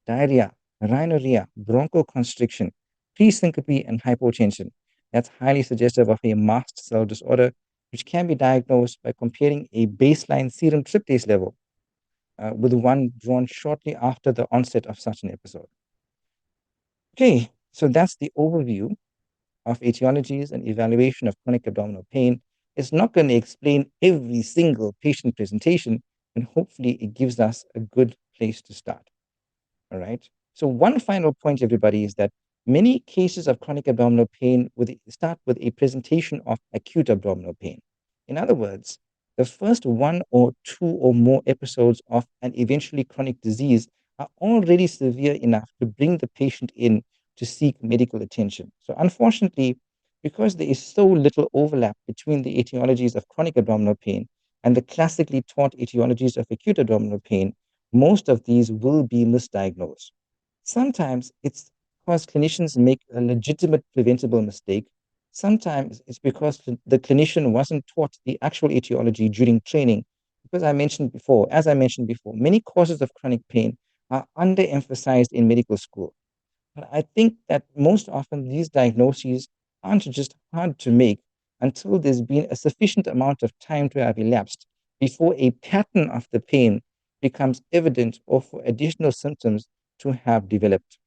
diarrhea, rhinorrhea, bronchoconstriction, presyncope, and hypotension, that's highly suggestive of a mast cell disorder, which can be diagnosed by comparing a baseline serum tryptase level with one drawn shortly after the onset of such an episode. Okay, so that's the overview of etiologies and evaluation of chronic abdominal pain. It's not going to explain every single patient presentation, and hopefully it gives us a good place to start. All right. So one final point, everybody, is that many cases of chronic abdominal pain start with a presentation of acute abdominal pain. In other words, the first one or two or more episodes of an eventually chronic disease are already severe enough to bring the patient in to seek medical attention. So unfortunately, because there is so little overlap between the etiologies of chronic abdominal pain and the classically taught etiologies of acute abdominal pain, most of these will be misdiagnosed. Sometimes it's because clinicians make a legitimate preventable mistake. Sometimes it's because the clinician wasn't taught the actual etiology during training. Because as I mentioned before, many causes of chronic pain are underemphasized in medical school. But I think that most often these diagnoses aren't just hard to make until there's been a sufficient amount of time to have elapsed before a pattern of the pain becomes evident or for additional symptoms to have developed.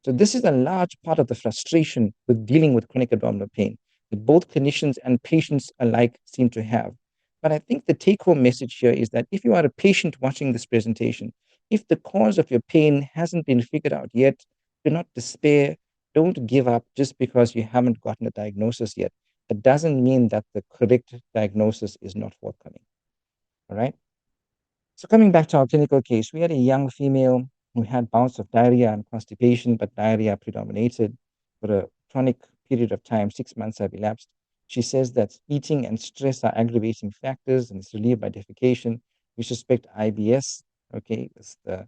So this is a large part of the frustration with dealing with chronic abdominal pain that both clinicians and patients alike seem to have. But I think the take-home message here is that if you are a patient watching this presentation, if the cause of your pain hasn't been figured out yet, do not despair. Don't give up just because you haven't gotten a diagnosis yet. It doesn't mean that the correct diagnosis is not forthcoming. All right. So coming back to our clinical case, we had a young female who had bouts of diarrhea and constipation, but diarrhea predominated for a chronic period of time. 6 months have elapsed. She says that eating and stress are aggravating factors, and it's relieved by defecation. We suspect IBS. Okay, the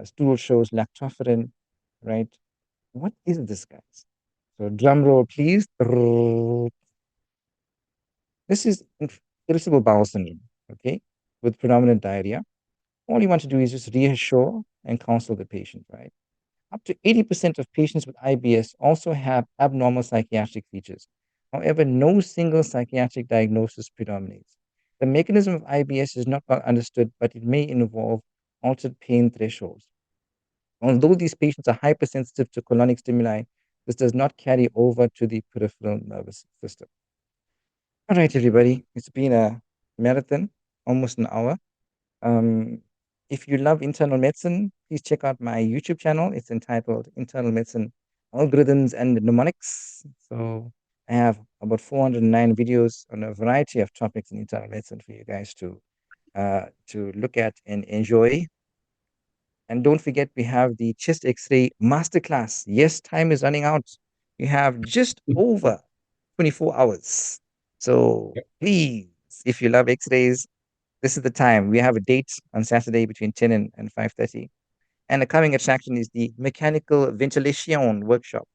stool shows lactoferrin, right? What is this, guys? So drum roll, please. This is irritable bowel syndrome, okay, with predominant diarrhea. All you want to do is just reassure and counsel the patient, right? Up to 80% of patients with IBS also have abnormal psychiatric features. However, no single psychiatric diagnosis predominates. The mechanism of IBS is not well understood, but it may involve altered pain thresholds. Although these patients are hypersensitive to colonic stimuli, this does not carry over to the peripheral nervous system. All right, everybody, it's been a marathon, almost an hour. Um, if you love internal medicine, please check out my YouTube channel. It's entitled Internal Medicine Algorithms and Mnemonics. So I have about 409 videos on a variety of topics in internal medicine for you guys to look at and enjoy. And don't forget, we have the chest X-ray masterclass. Yes, time is running out. You have just over 24 hours. So please, if you love X-rays, this is the time. We have a date on Saturday between 10 and 5:30. And the coming attraction is the mechanical ventilation workshop.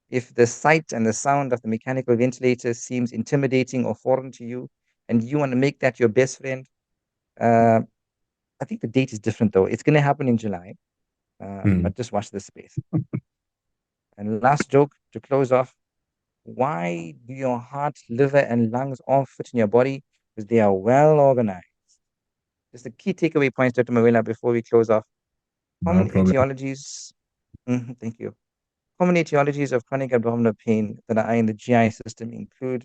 If the sight and the sound of the mechanical ventilator seems intimidating or foreign to you, and you want to make that your best friend, uh, I think the date is different though. It's going to happen in July, but just watch this space. And last joke to close off: why do your heart, liver, and lungs all fit in your body? Because they are well organized. Just the key takeaway points, Dr. Mawela, before we close off. No Common problem. etiologies. Thank you. Common etiologies of chronic abdominal pain that are in the GI system include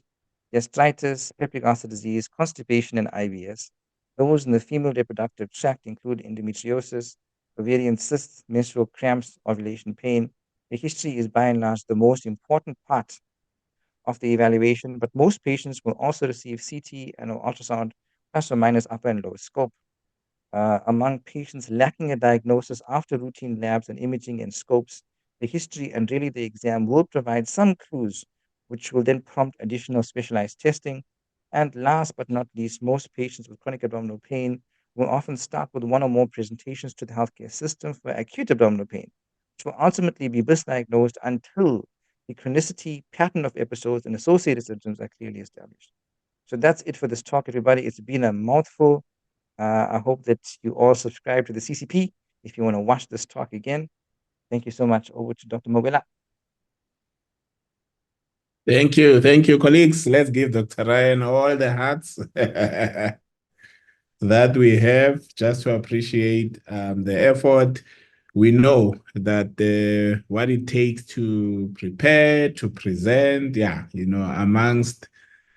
gastritis, peptic ulcer disease, constipation, and IBS. Those in the female reproductive tract include endometriosis, ovarian cysts, menstrual cramps, ovulation pain. The history is by and large the most important part of the evaluation, but most patients will also receive CT and ultrasound plus or minus upper and lower scope. Among patients lacking a diagnosis after routine labs and imaging and scopes, the history and really the exam will provide some clues, which will then prompt additional specialized testing. And last but not least, most patients with chronic abdominal pain will often start with one or more presentations to the healthcare system for acute abdominal pain, which will ultimately be misdiagnosed until the chronicity, pattern of episodes, and associated symptoms are clearly established. So that's it for this talk, everybody. It's been a mouthful. I hope that you all subscribe to the CCP if you want to watch this talk again. Thank you so much. Over to Dr. Mobila. Thank you. Thank you, colleagues. Let's give Dr. Ryan all the hearts that we have just to appreciate the effort. We know that what it takes to prepare, to present, yeah, amongst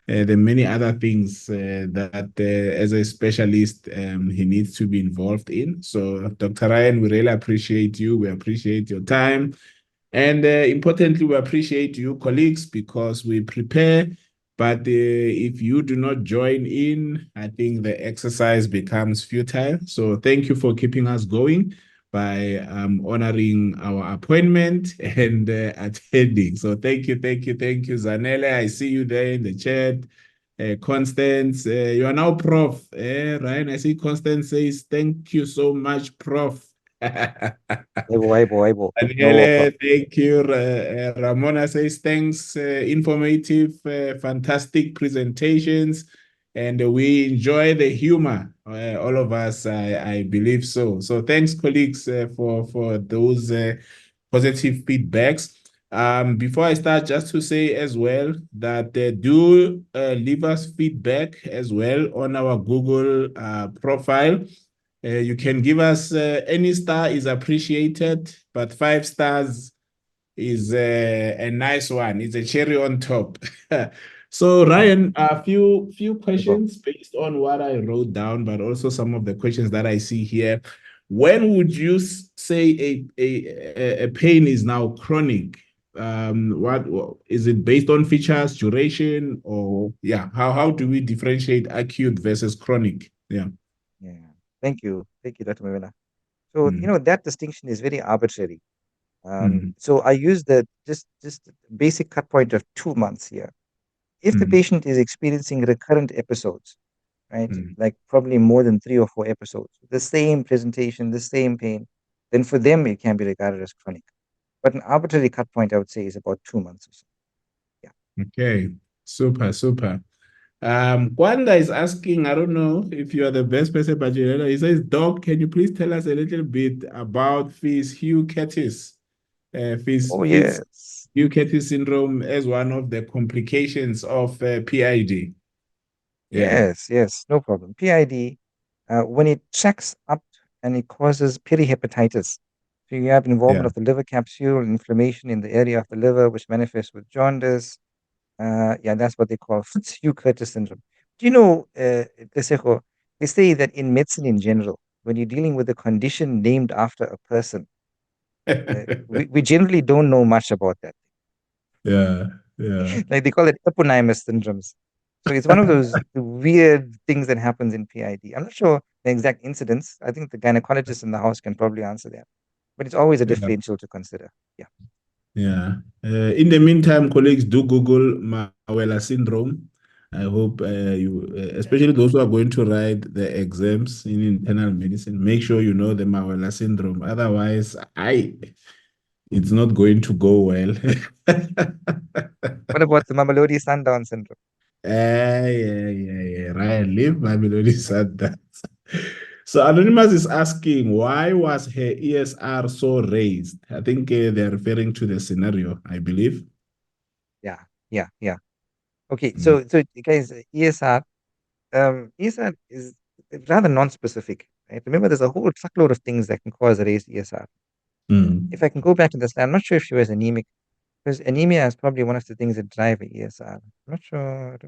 the many other things that as a specialist he needs to be involved in. So, Dr. Ryan, we really appreciate you. We appreciate your time. And importantly, we appreciate you, colleagues, because we prepare. But if you do not join in, I think the exercise becomes futile. So thank you for keeping us going by honoring our appointment and attending. So thank you, thank you, thank you, Zanele. I see you there in the chat. Constance, you are now Prof. Ryan, I see Constance says, thank you so much, Prof. Aibo. No Daniele, problem. thank you. Ramona says thanks, informative, fantastic presentations, and we enjoy the humor. All of us, I believe so. So thanks, colleagues, for those positive feedbacks. Before I start, just to say as well that do leave us feedback as well on our Google profile. You can give us any star is appreciated, but 5 stars is a nice one. It's a cherry on top. So Ryan, a few Aibo. questions based on what I wrote down, but also some of the questions that I see here. When would you say a pain is now chronic? What is it based on features, duration, or yeah? How do we differentiate acute versus chronic? Yeah. Yeah. Thank you, Dr. Mavela. So, Mm, that distinction is very arbitrary. mm, So I use the just basic cut point of 2 months here. If the mm, patient is experiencing recurrent episodes, right, mm. like probably more than 3 or 4 episodes, the same presentation, the same pain, then for them it can be regarded as chronic. But an arbitrary cut point, I would say, is about 2 months or so. Yeah. Okay, super, super. Kwanda is asking, I don't know if you are the best person, but you know, he says, Doc, can you please tell us a little bit about Fitz-Hugh-Curtis, Oh, Fitz yes. Hugh-Curtis syndrome as one of the complications of PID? Yeah, Yes, no problem. PID, when it checks up and it causes perihepatitis, so you have involvement yeah. of the liver capsule, inflammation in the area of the liver, which manifests with jaundice. Yeah, that's what they call Fitz-Hugh-Curtis syndrome. Do you know, Teseko, they say that in medicine in general, when you're dealing with a condition named after a person, we generally don't know much about that. Yeah, yeah. Like they call it eponymous syndromes. So it's one of those weird things that happens in PID. I'm not sure the exact incidence. I think the gynecologist in the house can probably answer that. But it's always a Yeah. differential to consider. Yeah. Yeah. In the meantime, colleagues, do Google Mawela syndrome. I hope especially those who are going to write the exams in internal medicine, make sure you know the Mawela syndrome. Otherwise, it's not going to go well. What about the Mamelodi Sundown syndrome? Yeah. Right. Leave Babylon said that. So Anonymous is asking, why was her ESR so raised? I think they're referring to the scenario, I believe. Yeah. Okay, Mm, so guys, ESR is rather non-specific, right? Remember, there's a whole truckload of things that can cause raised ESR. If mm. I can go back to the slide, I'm not sure if she was anemic, because anemia is probably one of the things that drive a ESR. I'm not sure.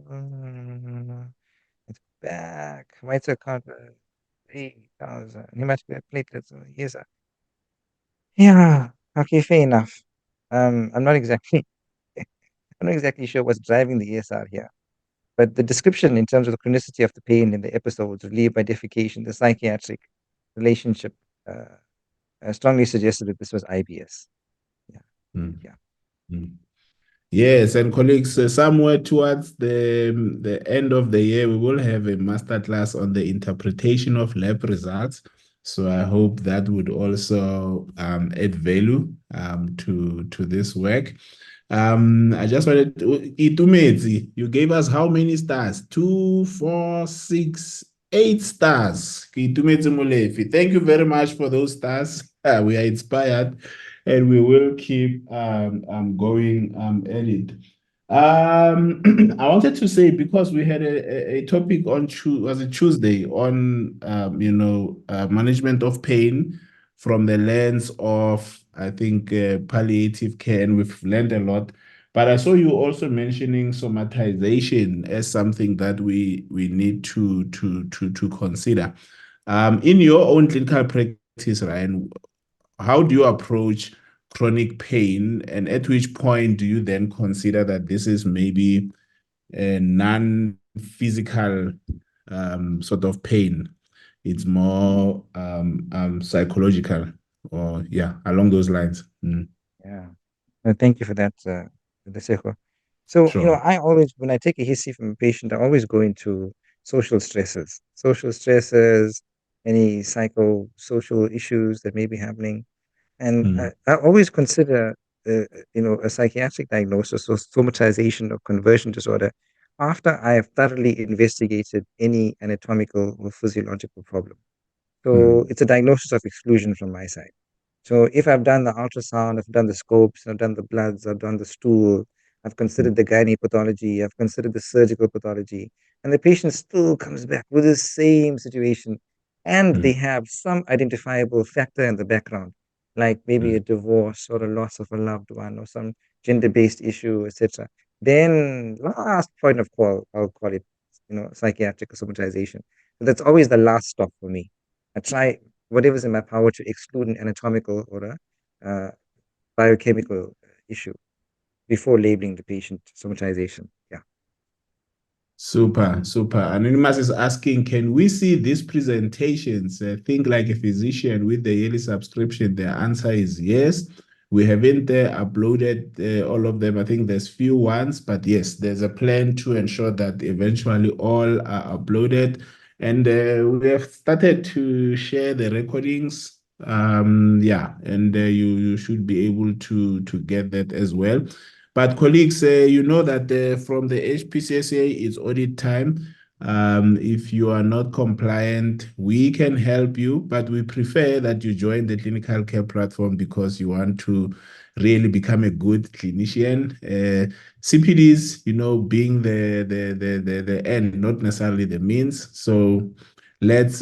It's back. White cell count 3,000. Hematocrit platelets. ESR. Yeah. Okay, fair enough. I'm not exactly I'm not exactly sure what's driving the ESR here. But the description in terms of the chronicity of the pain in the episodes relieved by defecation, the psychiatric relationship uh, strongly suggested that this was IBS. Yeah, Mm, yeah. mm. Yes, and colleagues, somewhere towards the end of the year, we will have a masterclass on the interpretation of lab results. So I hope that would also add value to this work. I just wanted Itumezi, you gave us how many stars? 2, 4, 6, 8 stars. Itumezi Mulefi. Thank you very much for those stars. We are inspired and we will keep going at it. I wanted to say because we had a topic on was it Tuesday on management of pain from the lens of I think palliative care, and we've learned a lot. But I saw you also mentioning somatization as something that we need to consider. In your own clinical practice, Ryan, how do you approach chronic pain, and at which point do you then consider that this is maybe a non-physical sort of pain? It's more psychological, or yeah, along those lines. Mm, Yeah. No, thank you for that, Deseko. So, sure. I always, when I take a history from a patient, I always go into social stresses. Social stresses, any psychosocial issues that may be happening. And Mm, I always consider, a psychiatric diagnosis or somatization or conversion disorder after I have thoroughly investigated any anatomical or physiological problem. So mm, it's a diagnosis of exclusion from my side. So if I've done the ultrasound, I've done the scopes, I've done the bloods, I've done the stool, I've mm, considered the gynae pathology, I've considered the surgical pathology, and the patient still comes back with the same situation, and they mm, have some identifiable factor in the background, like maybe a mm. divorce or a loss of a loved one or some gender-based issue, etc. Then last point of call, I'll call it, psychiatric somatization. But that's always the last stop for me. I try whatever's in my power to exclude an anatomical or a biochemical issue before labeling the patient somatization. Yeah. Super, super. Anonymous is asking, can we see these presentations? Think like a physician with the yearly subscription. The answer is yes. We haven't uploaded all of them. I think there's few ones, but yes, there's a plan to ensure that eventually all are uploaded. And we have started to share the recordings. Yeah, and you should be able to get that as well. But colleagues, you know that from the HPCSA, it's audit time. If you are not compliant, we can help you, but we prefer that you join the clinical care platform because you want to really become a good clinician. CPDs, being the end, not necessarily the means. So let's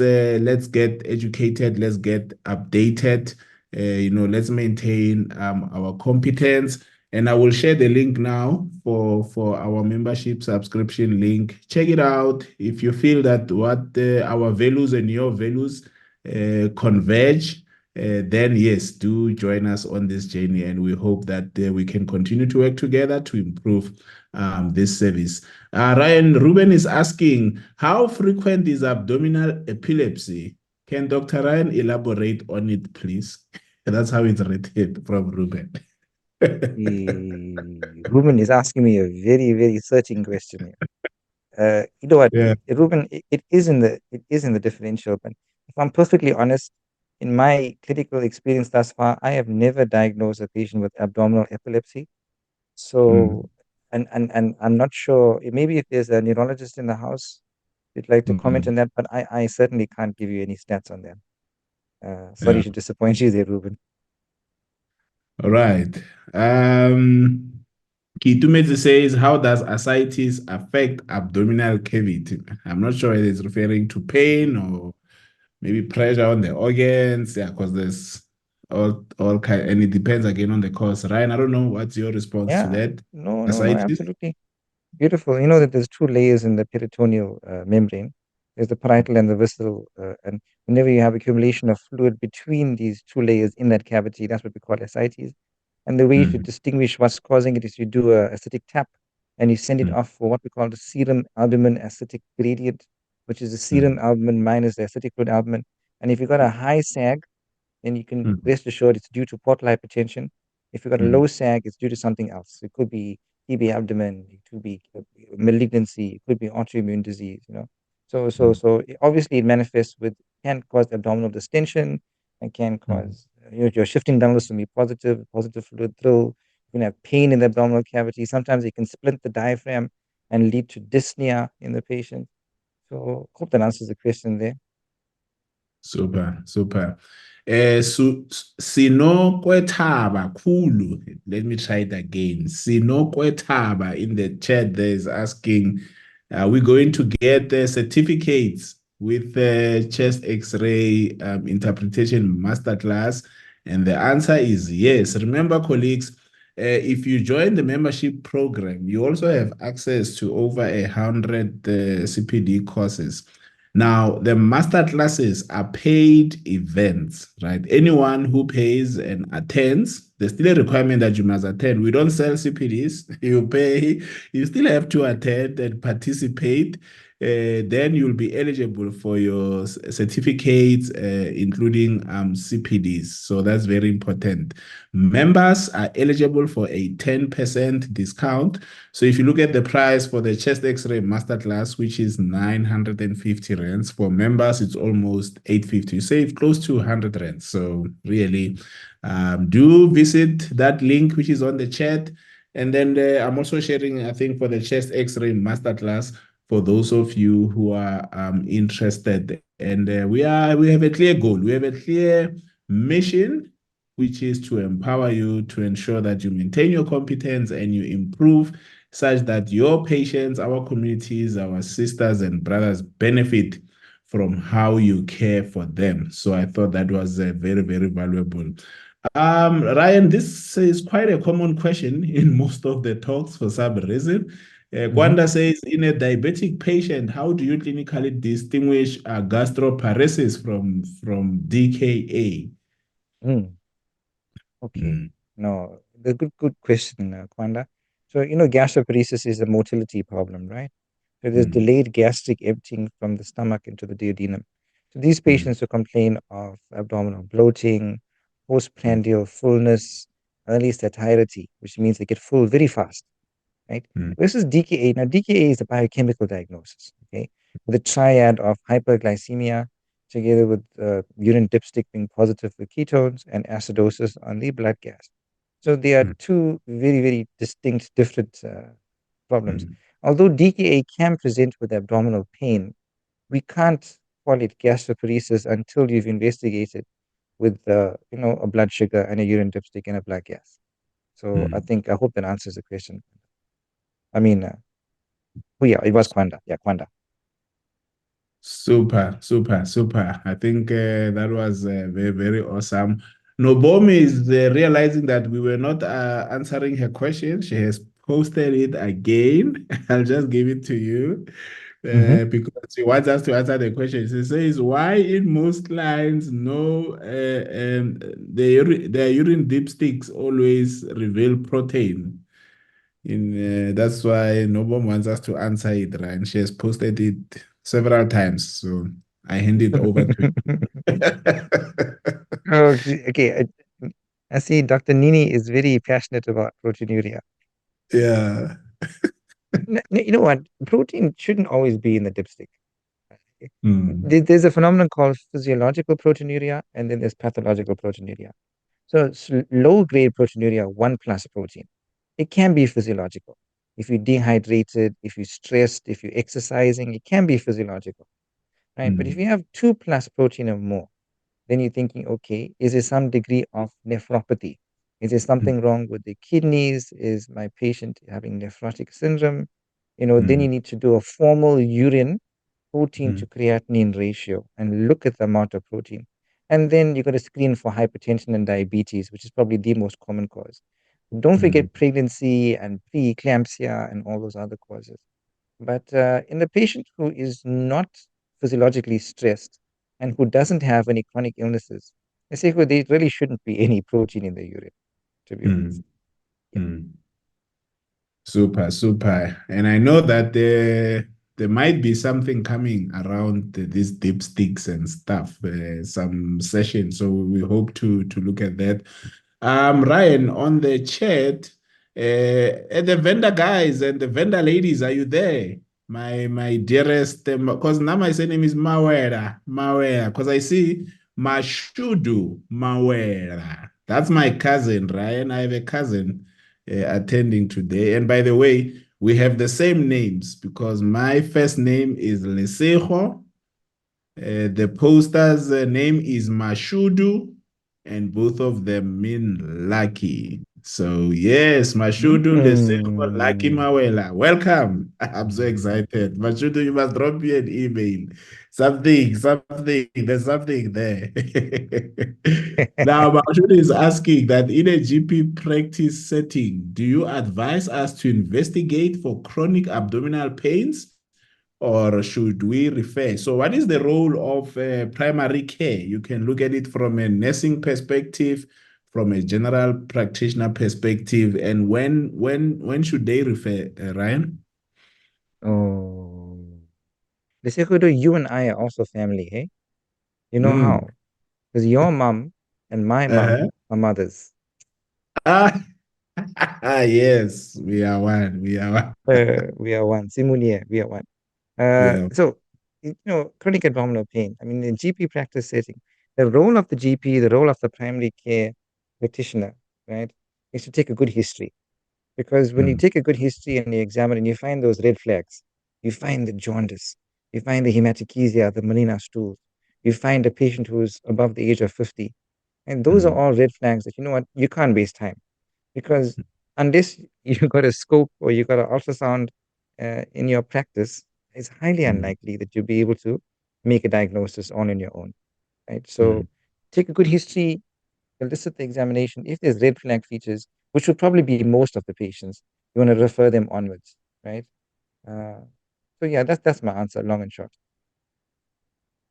get educated, let's get updated. Let's maintain our competence, and I will share the link now for our membership subscription link. Check it out. If you feel that what our values and your values converge, then yes, do join us on this journey. And we hope that we can continue to work together to improve this service. Ryan Ruben is asking, how frequent is abdominal epilepsy? Can Dr. Ryan elaborate on it, please? That's how it's written from Ruben. Ruben is asking me a very, very searching question here. You know what, Yeah. Ruben, it is in the differential, but if I'm perfectly honest, in my clinical experience thus far, I have never diagnosed a patient with abdominal epilepsy. So, Mm, and I'm not sure, maybe if there's a neurologist in the house, you'd like to comment mm. on that, but I certainly can't give you any stats on that. Sorry Yeah. to disappoint you there, Ruben. All right. Kitumetse says, how does ascites affect abdominal cavity? I'm not sure whether it's referring to pain or maybe pressure on the organs. Yeah, because there's all kind, and it depends again on the cause. Ryan, I don't know what's your response to Yeah, that. no, no, no, Ascites? absolutely. Beautiful. You know that there's two layers in the peritoneal membrane. There's the parietal and the visceral. And whenever you have accumulation of fluid between these two layers in that cavity, that's what we call ascites. And the way to Mm, distinguish what's causing it is you do a acidic tap and you send it mm, off for what we call the serum albumin acidic gradient, which is the serum mm, albumin minus the acidic fluid albumin. And if you've got a high SAG, then you can mm, rest assured it's due to portal hypertension. If you've got a mm, low SAG, it's due to something else. It could be TB abdomen, it could be malignancy, it could be autoimmune disease. mm, Obviously it manifests with, can cause abdominal distension and can mm. cause, your shifting downwards to be positive fluid throw. You can have pain in the abdominal cavity. Sometimes it can split the diaphragm and lead to dyspnea in the patient. So hope that answers the question there. Super, super. Sinokwetaba Kulu. Let me try it again. Sinokwetaba in the chat there is asking, are we going to get the certificates with the chest X-ray interpretation masterclass? And the answer is yes. Remember, colleagues, if you join the membership program, you also have access to over 100 CPD courses. Now, the master classes are paid events, right? Anyone who pays and attends there's still a requirement that you must attend. We don't sell CPDs. You pay, you still have to attend and participate. Then you'll be eligible for your certificates, including CPDs. So that's very important. Members are eligible for a 10% discount. So if you look at the price for the chest X-ray masterclass, which is 950 rands, for members, it's almost 850. You save close to 100 rands. So really, do visit that link, which is on the chat. And then I'm also sharing, I think, for the chest X-ray masterclass for those of you who are interested. And we have a clear goal. We have a clear mission, which is to empower you to ensure that you maintain your competence and you improve such that your patients, our communities, our sisters and brothers benefit from how you care for them. So I thought that was very, very valuable. Ryan, this is quite a common question in most of the talks for some reason. Kwanda says, in a diabetic patient, how do you clinically distinguish gastroparesis from DKA? Okay. No, the good question, Kwanda. So, gastroparesis is a motility problem, right? So there's delayed gastric emptying from the stomach into the duodenum. So these patients who complain of abdominal bloating, postprandial fullness, early satiety, which means they get full very fast, right? This is DKA. Now, DKA is a biochemical diagnosis, okay, with a triad of hyperglycemia together with urine dipstick being positive for ketones and acidosis on the blood gas. So they are two very, very distinct, different problems. Although DKA can present with abdominal pain, we can't call it gastroparesis until you've investigated with, a blood sugar and a urine dipstick and a blood gas. So I hope that answers the question. I mean, oh yeah, it was Kwanda. Yeah, Kwanda. Super, super, super. I think that was very, very awesome. Nobomi is realizing that we were not answering her question. She has posted it again. I'll just give it to you because she wants us to answer the question. She says, why in most lines, no, the urine dipsticks always reveal protein? That's why Nobom wants us to answer it, right? And she has posted it several times. So I hand it over to you. Okay. I see Dr. Nini is very passionate about proteinuria. Yeah. You know what? Protein shouldn't always be in the dipstick. Mm, There's a phenomenon called physiological proteinuria, and then there's pathological proteinuria. So low-grade proteinuria, 1 plus protein, it can be physiological. If you're dehydrated, if you're stressed, if you're exercising, it can be physiological, right? But if mm, you have 2 plus protein or more, then you're thinking, okay, is there some degree of nephropathy? Is there mm, something wrong with the kidneys? Is my patient having nephrotic syndrome? Then you mm, need to do a formal urine protein to mm, creatinine ratio and look at the amount of protein. And then you got to screen for hypertension and diabetes, which is probably the most common cause. Don't mm, forget pregnancy and preeclampsia and all those other causes. But in the patient who is not physiologically stressed and who doesn't have any chronic illnesses, I say well, there really shouldn't be any protein in the urine, to be honest. mm, mm. Super, super. And I know that there might be something coming around these dipsticks and stuff, some sessions. So we hope to look at that. Ryan, on the chat, the vendor guys and the vendor ladies, are you there? My dearest, because now my surname is Mawera, because I see Mashudu Mawera. That's my cousin, Ryan. I have a cousin attending today. And by the way, we have the same names because my first name is Lesejo. The poster's name is Mashudu, and both of them mean lucky. So, yes, Mashudu Lesejo Lucky Mm. Mawela. Welcome. I'm so excited. Mashudu, you must drop me an email. Something. There's something there. Now, Mashudu is asking that in a GP practice setting, do you advise us to investigate for chronic abdominal pains? Or should we refer? So, what is the role of primary care? You can look at it from a nursing perspective, from a general practitioner perspective, and when should they refer, Ryan? Oh, they say, Hudo, you and I are also family, hey? You know Mm. how? Because your mom and my mom Uh-huh. are mothers. Ah, yes, we are one. We are one. We are one. Simulia, we are one. Yeah. So, chronic abdominal pain. I mean, in GP practice setting, the role of the GP, the role of the primary care practitioner, right, is to take a good history. Because when you Mm, take a good history and you examine and you find those red flags, you find the jaundice, you find the hematochezia, the melena stools, you find a patient who's above the age of 50. And those are mm, all red flags that, you know what, you can't waste time. Because unless you got a scope or you got an ultrasound in your practice, it's highly mm, unlikely that you'll be able to make a diagnosis on your own, right? So mm. take a good history, elicit the examination. If there's red flag features, which would probably be most of the patients, you want to refer them onwards, right? Uh, so yeah, that's my answer, long and short.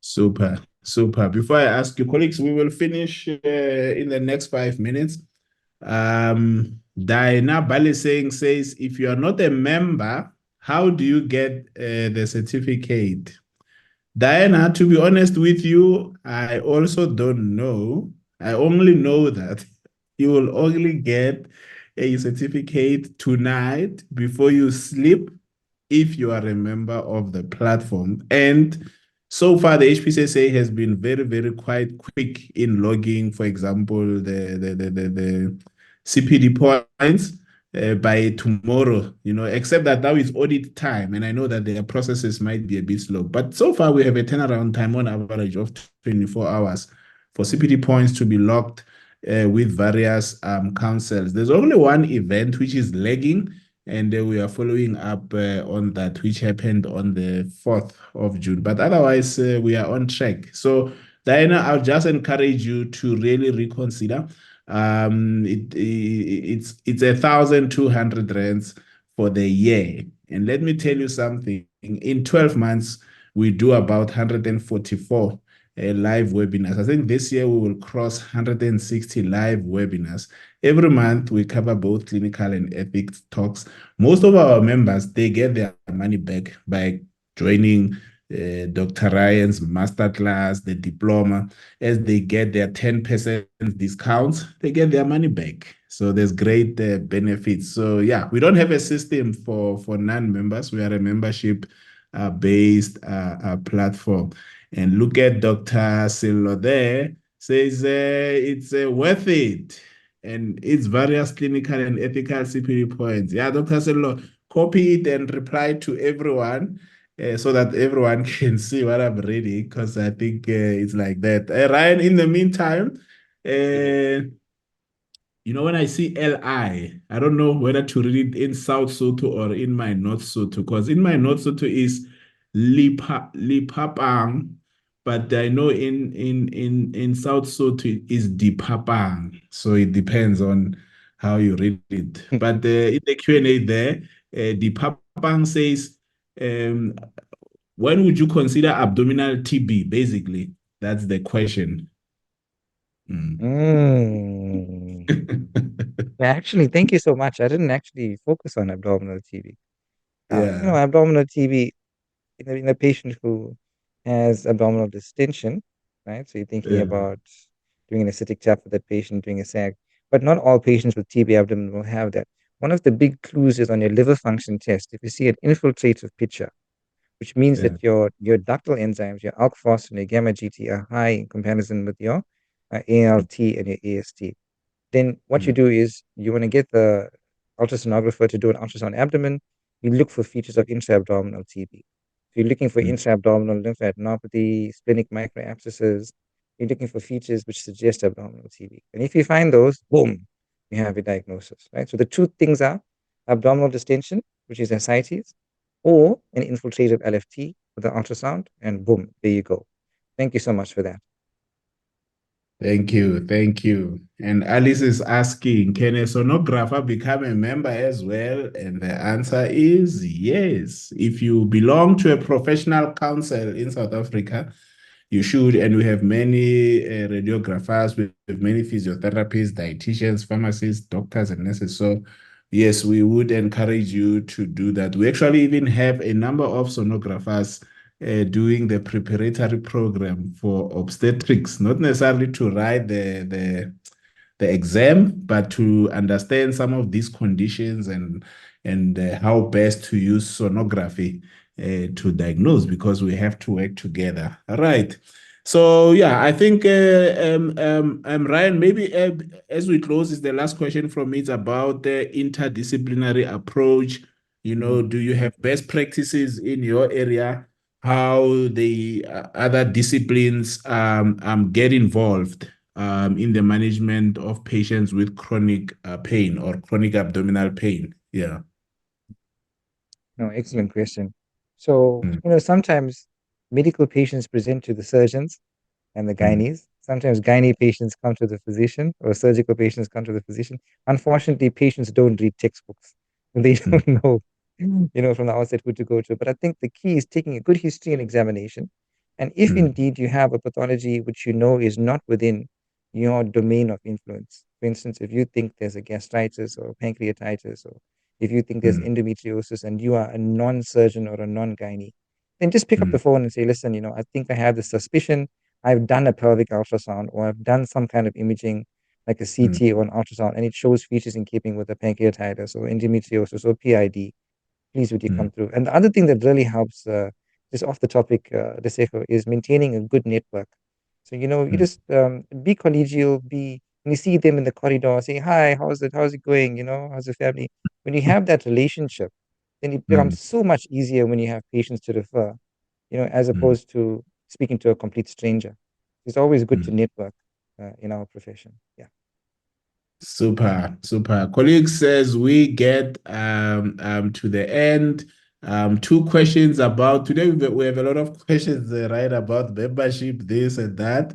Super, super. Before I ask you, colleagues, we will finish in the next 5 minutes. Diana Baliseng says, if you are not a member, how do you get the certificate? Diana, to be honest with you, I also don't know. I only know that you will only get a certificate tonight before you sleep if you are a member of the platform. And so far, the HPCSA has been very, very quite quick in logging, for example, the CPD points by tomorrow, except that now is audit time. And I know that their processes might be a bit slow. But so far, we have a turnaround time on average of 24 hours for CPD points to be logged with various councils. There's only one event which is lagging, and we are following up on that, which happened on the 4th of June. But otherwise, we are on track. So, Diana, I'll just encourage you to really reconsider. It's 1,200 rands for the year, and let me tell you something. In 12 months, we do about 144 live webinars. I think this year we will cross 160 live webinars. Every month, we cover both clinical and ethics talks. Most of our members, they get their money back by joining Dr. Ryan's masterclass, the diploma. As they get their 10% discounts, they get their money back. So there's great benefits. So yeah, we don't have a system for non-members. We are a membership based platform. And look at Dr. Silo there, says it's worth it, and it's various clinical and ethical CPD points. Yeah, Dr. Sello, copy it and reply to everyone so that everyone can see what I'm reading, because I think it's like that. Ryan, in the meantime, uh, when I see I don't know whether to read it in South Soto or in my North Soto, because in my North Soto is Lipapang, but I know in South Soto is Dipapang. So it depends on how you read it. But in the Q&A there, Dipapang says, um, when would you consider abdominal TB? Basically, that's the question. Mm. Mm. Actually, thank you so much. I didn't actually focus on abdominal TB. Yeah. Abdominal TB in a patient who has abdominal distension, right? So you're thinking Yeah. about doing an acidic tap for that patient, doing a SAG, but not all patients with TB abdomen will have that. One of the big clues is on your liver function test. If you see an infiltrative picture, which means that Yeah. your ductal enzymes, your alk phos and your gamma GT are high in comparison with your ALT and your AST. Then what you Mm, do is you want to get the ultrasonographer to do an ultrasound abdomen. You look for features of intra-abdominal TB. So you're looking for mm. intra-abdominal lymphadenopathy, splenic microabscesses. You're looking for features which suggest abdominal TB. And if you find those, boom, you have a diagnosis, right? So the two things are abdominal distension, which is ascites, or an infiltrative LFT with an ultrasound, and boom, there you go. Thank you so much for that. Thank you. Thank you. And Alice is asking, can a sonographer become a member as well? And the answer is yes. If you belong to a professional council in South Africa, you should. And we have many radiographers, we have many physiotherapists, dietitians, pharmacists, doctors, and nurses. So yes, we would encourage you to do that. We actually even have a number of sonographers doing the preparatory program for obstetrics, not necessarily to write the exam, but to understand some of these conditions and how best to use sonography to diagnose, because we have to work together. All right. So yeah, I think Ryan, maybe as we close, is the last question from me. It's about the interdisciplinary approach. Mhm. Do you have best practices in your area? How the other disciplines get involved in the management of patients with chronic pain or chronic abdominal pain? Yeah. No, excellent question. So, Mm, sometimes medical patients present to the surgeons and the mm, gynaes. Sometimes gynae patients come to the physician or surgical patients come to the physician. Unfortunately, patients don't read textbooks. They mm, don't know, from the outset who to go to. But I think the key is taking a good history and examination. And if mm, indeed you have a pathology which you know is not within your domain of influence, for instance, if you think there's a gastritis or pancreatitis, or if you think there's mm, endometriosis and you are a non-surgeon or a non-gynae, then just pick up mm, the phone and say, listen, I think I have this suspicion. I've done a pelvic ultrasound or I've done some kind of imaging like a mm, CT or an ultrasound, and it shows features in keeping with the pancreatitis or endometriosis or PID. Please would you mm, come through? And the other thing that really helps, just off the topic, Deseko, is maintaining a good network. So, you mm, just be collegial, when you see them in the corridor, say, hi, how's it going? How's the family? When you have that relationship, then it mm, becomes so much easier when you have patients to refer, as mm, opposed to speaking to a complete stranger. It's always good to mm. network in our profession. Yeah. Super, super. Colleagues, as we get to the end, two questions about today. We have a lot of questions, right, about membership, this and that.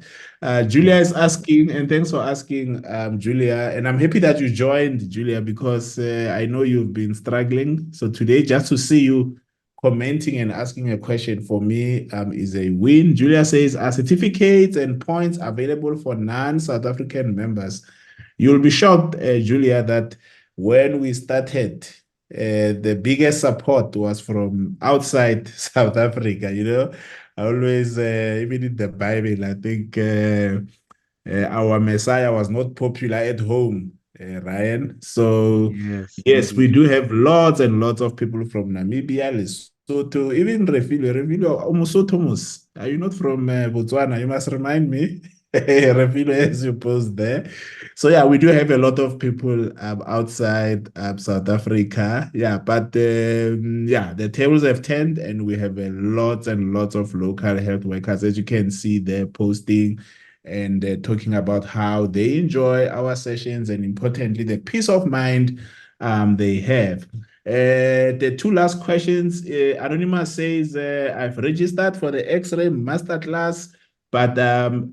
Julia Mm. is asking, and thanks for asking, Julia. And I'm happy that you joined, Julia, because I know you've been struggling. So today, just to see you commenting and asking a question for me is a win. Julia says, are certificates and points available for non-South African members? You'll be shocked, Julia, that when we started, the biggest support was from outside South Africa. I always, even in the Bible, I think our Messiah was not popular at home, Ryan. So, Yes, yes, we indeed. do have lots and lots of people from Namibia, Lesotho, even Refilo, almost Thomas. Are you not from Botswana? You must remind me. Refilo, as you post there. So, yeah, we do have a lot of people outside South Africa. Yeah, but yeah, the tables have turned and we have a lots and lots of local health workers, as you can see, they're posting and talking about how they enjoy our sessions and importantly, the peace of mind they have. The two last questions. Anonymous says, I've registered for the X-ray masterclass, but I'm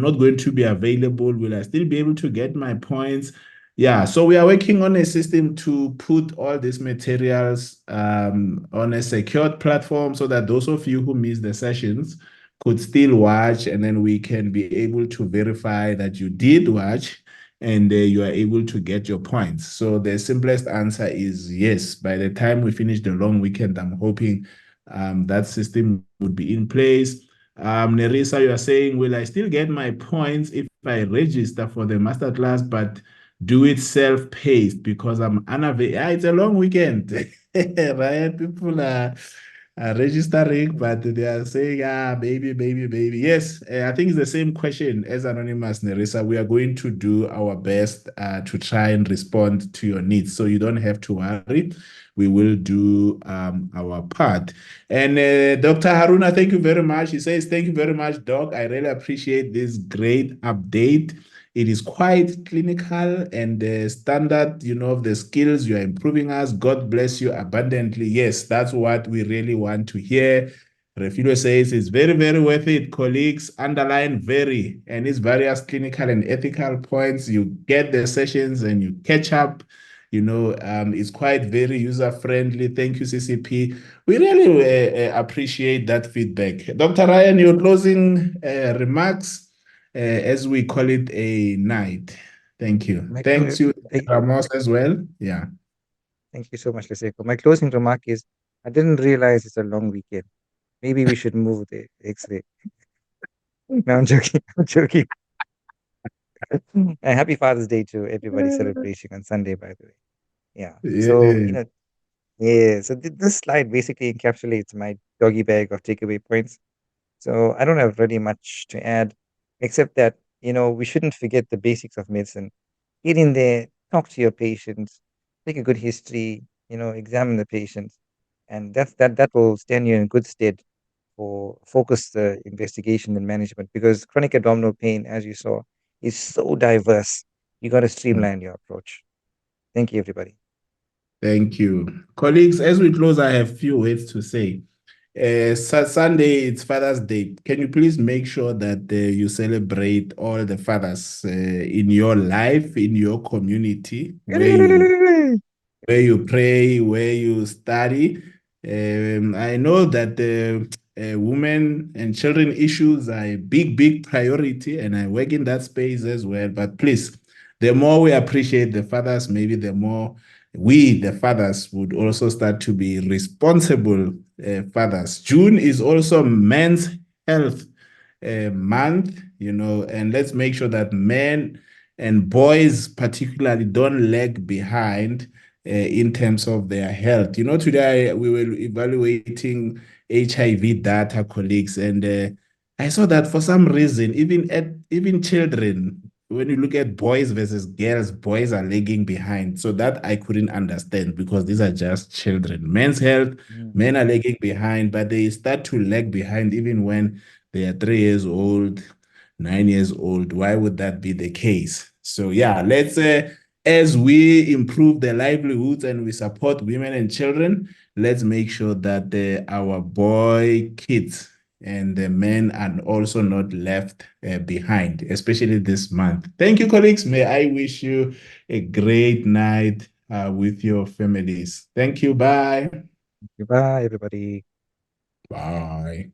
not going to be available. Will I still be able to get my points? Yeah, so we are working on a system to put all these materials on a secured platform so that those of you who miss the sessions could still watch, and then we can be able to verify that you did watch and you are able to get your points. So the simplest answer is yes. By the time we finish the long weekend, I'm hoping that system would be in place. Nerissa, you are saying, will I still get my points if I register for the masterclass, but do it self-paced because I'm unavailable? Yeah, it's a long weekend, right? People are registering, but they are saying, baby, baby, baby. Yes, I think it's the same question as Anonymous, Nerissa. We are going to do our best to try and respond to your needs. So you don't have to worry. We will do our part. And Dr. Haruna, thank you very much. He says, thank you very much, Doc. I really appreciate this great update. It is quite clinical and standard, of the skills you are improving us. God bless you abundantly. Yes, that's what we really want to hear. Refilo says it's very, very worth it. Colleagues, underline very, and its various clinical and ethical points. You get the sessions and you catch up. It's quite very user friendly. Thank you, CCP. We really appreciate that feedback. Dr. Ryan, your closing remarks as we call it a night. Thank you. My clo- Thanks you, thank, Ramos, as well. Yeah. thank you so much, Liseko. My closing remark is I didn't realize it's a long weekend. Maybe we should move the X-ray. No, I'm joking. I'm joking. And happy Father's Day to everybody celebrating on Sunday, by the way. Yeah. So, Yeah. yeah. So this slide basically encapsulates my doggy bag of takeaway points. So I don't have really much to add, except that, we shouldn't forget the basics of medicine. Get in there, talk to your patients, take a good history, examine the patients, and that will stand you in good stead for focused investigation and management, because chronic abdominal pain, as you saw, is so diverse. You got to streamline your approach. Thank you, everybody. Thank you. Colleagues, as we close, I have few words to say. Sunday, it's Father's Day. Can you please make sure that you celebrate all the fathers in your life, in your community, where you pray, where you study. I know that women and children issues are a big, big priority, and I work in that space as well. But please, the more we appreciate the fathers, maybe the more we, the fathers, would also start to be responsible fathers. June is also Men's Health Month, and let's make sure that men and boys particularly don't lag behind in terms of their health. Today we were evaluating HIV data, colleagues, and I saw that for some reason, even children, when you look at boys versus girls, boys are lagging behind. So that I couldn't understand because these are just children. Men's health, Mm. men are lagging behind, but they start to lag behind even when they are 3 years old, 9 years old. Why would that be the case? So yeah, let's as we improve their livelihoods and we support women and children, let's make sure that our boy kids and the men are also not left behind, especially this month. Thank you, colleagues. May I wish you a great night with your families. Thank you. Bye. Goodbye, everybody. Bye.